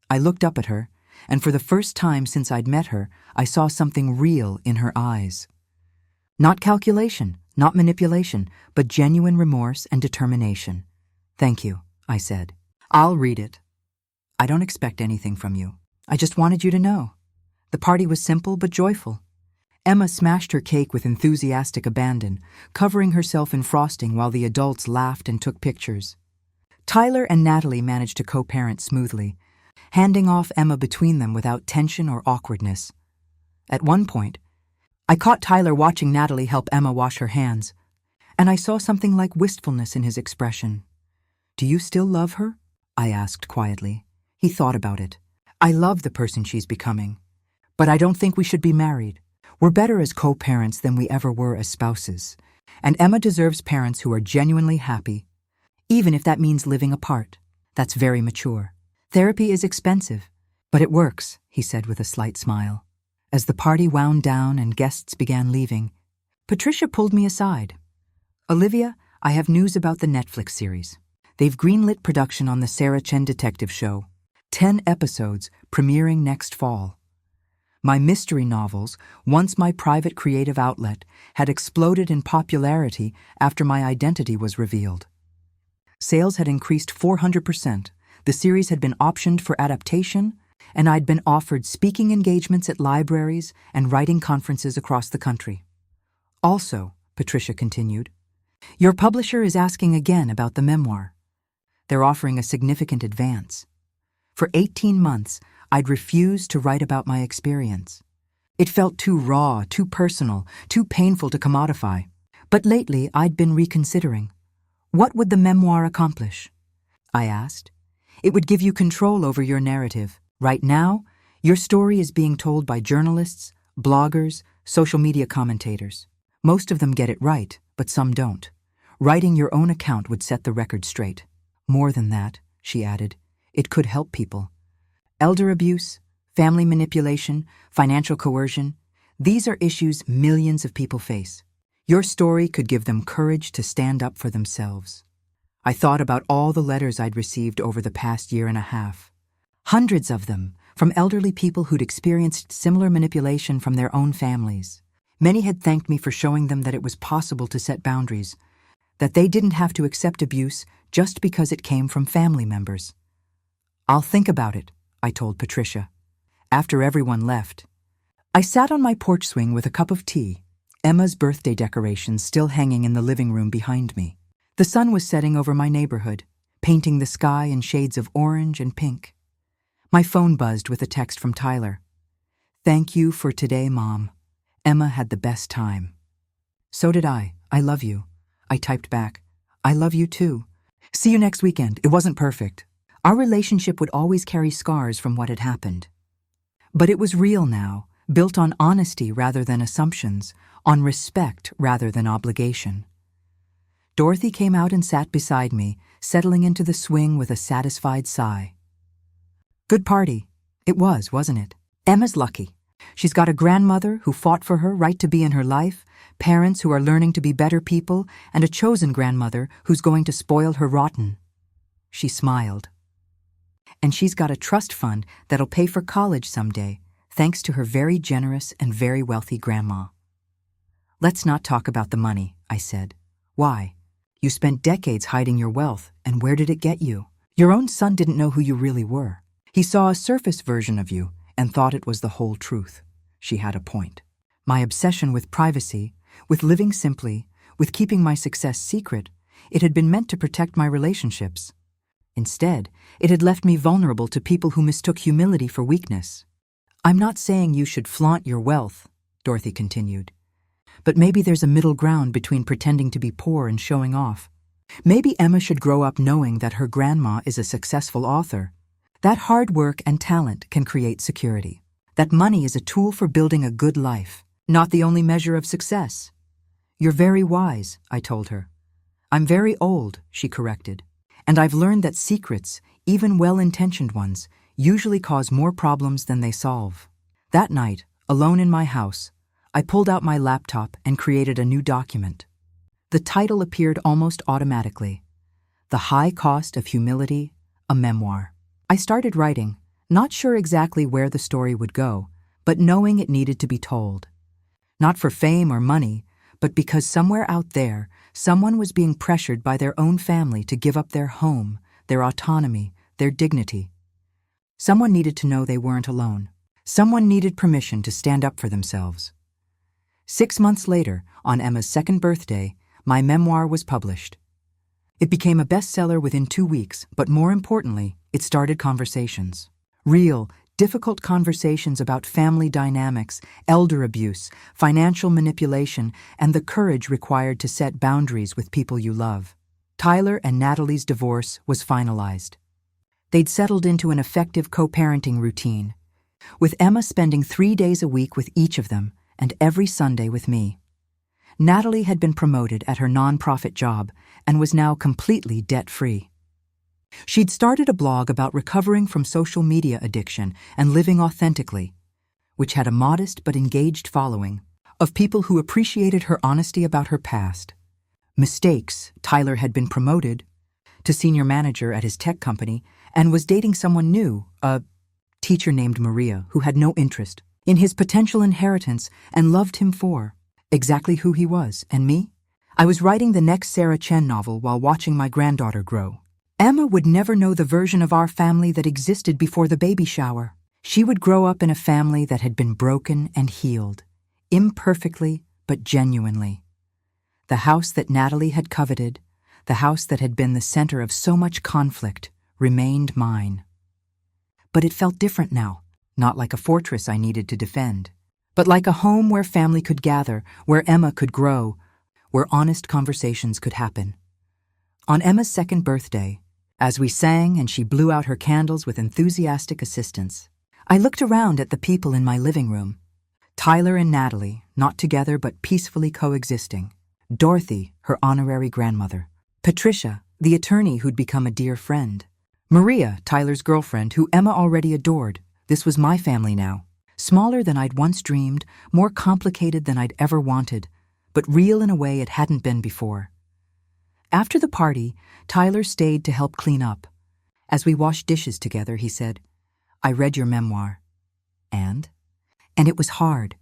Speaker 1: I looked up at her, and for the first time since I'd met her, I saw something real in her eyes. Not calculation, not manipulation, but genuine remorse and determination. Thank you, I said. I'll read it. I don't expect anything from you. I just wanted you to know. The party was simple but joyful. Emma smashed her cake with enthusiastic abandon, covering herself in frosting while the adults laughed and took pictures. Tyler and Natalie managed to co-parent smoothly, handing off Emma between them without tension or awkwardness. At one point, I caught Tyler watching Natalie help Emma wash her hands, and I saw something like wistfulness in his expression. Do you still love her? I asked quietly. He thought about it. I love the person she's becoming, but I don't think we should be married. We're better as co-parents than we ever were as spouses, and Emma deserves parents who are genuinely happy, even if that means living apart. That's very mature. Therapy is expensive, but it works, he said with a slight smile. As the party wound down and guests began leaving, Patricia pulled me aside. Olivia, I have news about the Netflix series. They've greenlit production on the Sarah Chen detective show. 10 episodes premiering next fall. My mystery novels, once my private creative outlet, had exploded in popularity after my identity was revealed. Sales had increased 400%, the series had been optioned for adaptation, and I'd been offered speaking engagements at libraries and writing conferences across the country. Also, Patricia continued, your publisher is asking again about the memoir. They're offering a significant advance. For 18 months, I'd refused to write about my experience. It felt too raw, too personal, too painful to commodify. But lately, I'd been reconsidering. What would the memoir accomplish? I asked. It would give you control over your narrative. Right now, your story is being told by journalists, bloggers, social media commentators. Most of them get it right, but some don't. Writing your own account would set the record straight. More than that, she added, it could help people. Elder abuse, family manipulation, financial coercion, these are issues millions of people face. Your story could give them courage to stand up for themselves. I thought about all the letters I'd received over the past year and a half. Hundreds of them, from elderly people who'd experienced similar manipulation from their own families. Many had thanked me for showing them that it was possible to set boundaries, that they didn't have to accept abuse just because it came from family members. I'll think about it, I told Patricia. After everyone left, I sat on my porch swing with a cup of tea, Emma's birthday decorations still hanging in the living room behind me. The sun was setting over my neighborhood, painting the sky in shades of orange and pink. My phone buzzed with a text from Tyler. Thank you for today, Mom. Emma had the best time. So did I. I love you. I typed back. I love you too. See you next weekend. It wasn't perfect. Our relationship would always carry scars from what had happened. But it was real now, built on honesty rather than assumptions, on respect rather than obligation. Dorothy came out and sat beside me, settling into the swing with a satisfied sigh. Good party. It was, wasn't it? Emma's lucky. She's got a grandmother who fought for her right to be in her life, parents who are learning to be better people, and a chosen grandmother who's going to spoil her rotten. She smiled. And she's got a trust fund that'll pay for college someday, thanks to her very generous and very wealthy grandma. Let's not talk about the money, I said. Why? You spent decades hiding your wealth, and where did it get you? Your own son didn't know who you really were. He saw a surface version of you and thought it was the whole truth. She had a point. My obsession with privacy, with living simply, with keeping my success secret, it had been meant to protect my relationships. Instead, it had left me vulnerable to people who mistook humility for weakness. I'm not saying you should flaunt your wealth, Dorothy continued. But maybe there's a middle ground between pretending to be poor and showing off. Maybe Emma should grow up knowing that her grandma is a successful author. That hard work and talent can create security. That money is a tool for building a good life, not the only measure of success. You're very wise, I told her. I'm very old, she corrected. And I've learned that secrets, even well-intentioned ones, usually cause more problems than they solve. That night, alone in my house, I pulled out my laptop and created a new document. The title appeared almost automatically. The High Cost of Humility, a Memoir. I started writing, not sure exactly where the story would go, but knowing it needed to be told. Not for fame or money, but because somewhere out there, someone was being pressured by their own family to give up their home, their autonomy, their dignity. Someone needed to know they weren't alone. Someone needed permission to stand up for themselves. 6 months later, on Emma's second birthday, my memoir was published. It became a bestseller within 2 weeks, but more importantly, it started conversations. Real, difficult conversations about family dynamics, elder abuse, financial manipulation, and the courage required to set boundaries with people you love. Tyler and Natalie's divorce was finalized. They'd settled into an effective co-parenting routine, with Emma spending 3 days a week with each of them and every Sunday with me. Natalie had been promoted at her nonprofit job and was now completely debt-free. She'd started a blog about recovering from social media addiction and living authentically, which had a modest but engaged following of people who appreciated her honesty about her past. Mistakes. Tyler had been promoted to senior manager at his tech company and was dating someone new, a teacher named Maria, who had no interest in his potential inheritance, and loved him for exactly who he was. And me? I was writing the next Sarah Chen novel while watching my granddaughter grow. Emma would never know the version of our family that existed before the baby shower. She would grow up in a family that had been broken and healed, imperfectly but genuinely. The house that Natalie had coveted, the house that had been the center of so much conflict, remained mine. But it felt different now, not like a fortress I needed to defend, but like a home where family could gather, where Emma could grow, where honest conversations could happen. On Emma's second birthday, as we sang and she blew out her candles with enthusiastic assistance, I looked around at the people in my living room. Tyler and Natalie, not together but peacefully coexisting. Dorothy, her honorary grandmother. Patricia, the attorney who'd become a dear friend. Maria, Tyler's girlfriend, who Emma already adored. This was my family now. Smaller than I'd once dreamed, more complicated than I'd ever wanted, but real in a way it hadn't been before. After the party, Tyler stayed to help clean up. As we washed dishes together, he said, "I read your memoir." And it was hard,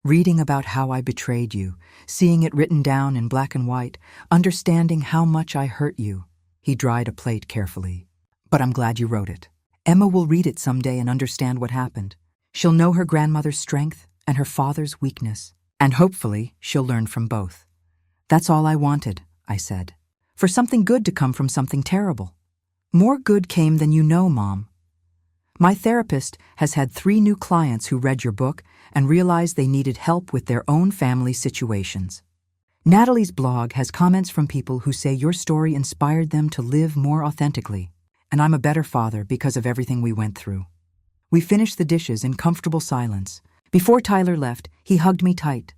Speaker 1: reading about how I betrayed you, seeing it written down in black and white, understanding how much I hurt you. He dried a plate carefully. "But I'm glad you wrote it. Emma will read it someday and understand what happened. She'll know her grandmother's strength and her father's weakness, and hopefully she'll learn from both." "That's all I wanted," I said. "For something good to come from something terrible. More good came than you know, Mom. My therapist has had 3 new clients who read your book and realized they needed help with their own family situations. Natalie's blog has comments from people who say your story inspired them to live more authentically, and I'm a better father because of everything we went through." We finished the dishes in comfortable silence. Before Tyler left, he hugged me tight.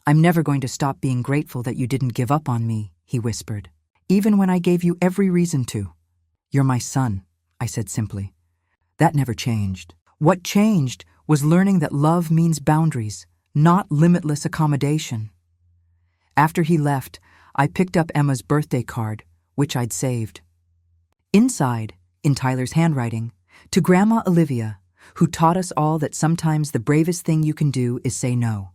Speaker 1: "I'm never going to stop being grateful that you didn't give up on me," he whispered, "even when I gave you every reason to." "You're my son," I said simply. That never changed. What changed was learning that love means boundaries, not limitless accommodation. After he left, I picked up Emma's birthday card, which I'd saved. Inside, in Tyler's handwriting, to Grandma Olivia, who taught us all that sometimes the bravest thing you can do is say no.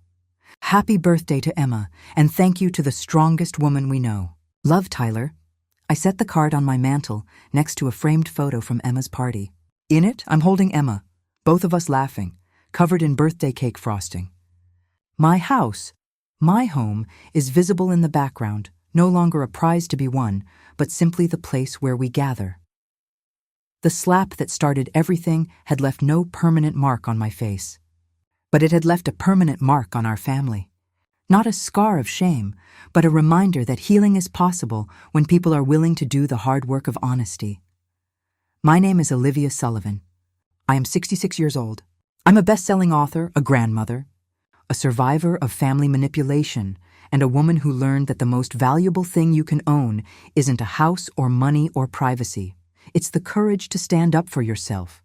Speaker 1: Happy birthday to Emma, and thank you to the strongest woman we know. Love, Tyler. I set the card on my mantle next to a framed photo from Emma's party. In it, I'm holding Emma, both of us laughing, covered in birthday cake frosting. My house, my home, is visible in the background, no longer a prize to be won, but simply the place where we gather. The slap that started everything had left no permanent mark on my face, but it had left a permanent mark on our family. Not a scar of shame, but a reminder that healing is possible when people are willing to do the hard work of honesty. My name is Olivia Sullivan. I am 66 years old. I'm a best-selling author, a grandmother, a survivor of family manipulation, and a woman who learned that the most valuable thing you can own isn't a house or money or privacy. It's the courage to stand up for yourself,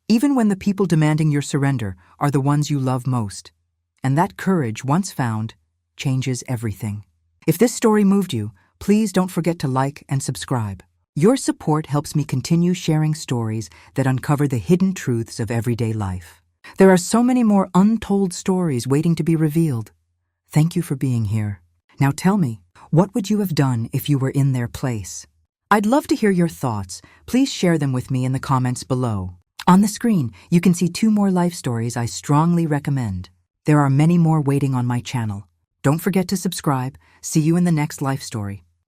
Speaker 1: even when the people demanding your surrender are the ones you love most. And that courage, once found, changes everything. If this story moved you, please don't forget to like and subscribe. Your support helps me continue sharing stories that uncover the hidden truths of everyday life. There are so many more untold stories waiting to be revealed. Thank you for being here. Now tell me, what would you have done if you were in their place? I'd love to hear your thoughts. Please share them with me in the comments below. On the screen, you can see 2 more life stories I strongly recommend. There are many more waiting on my channel. Don't forget to subscribe. See you in the next life story.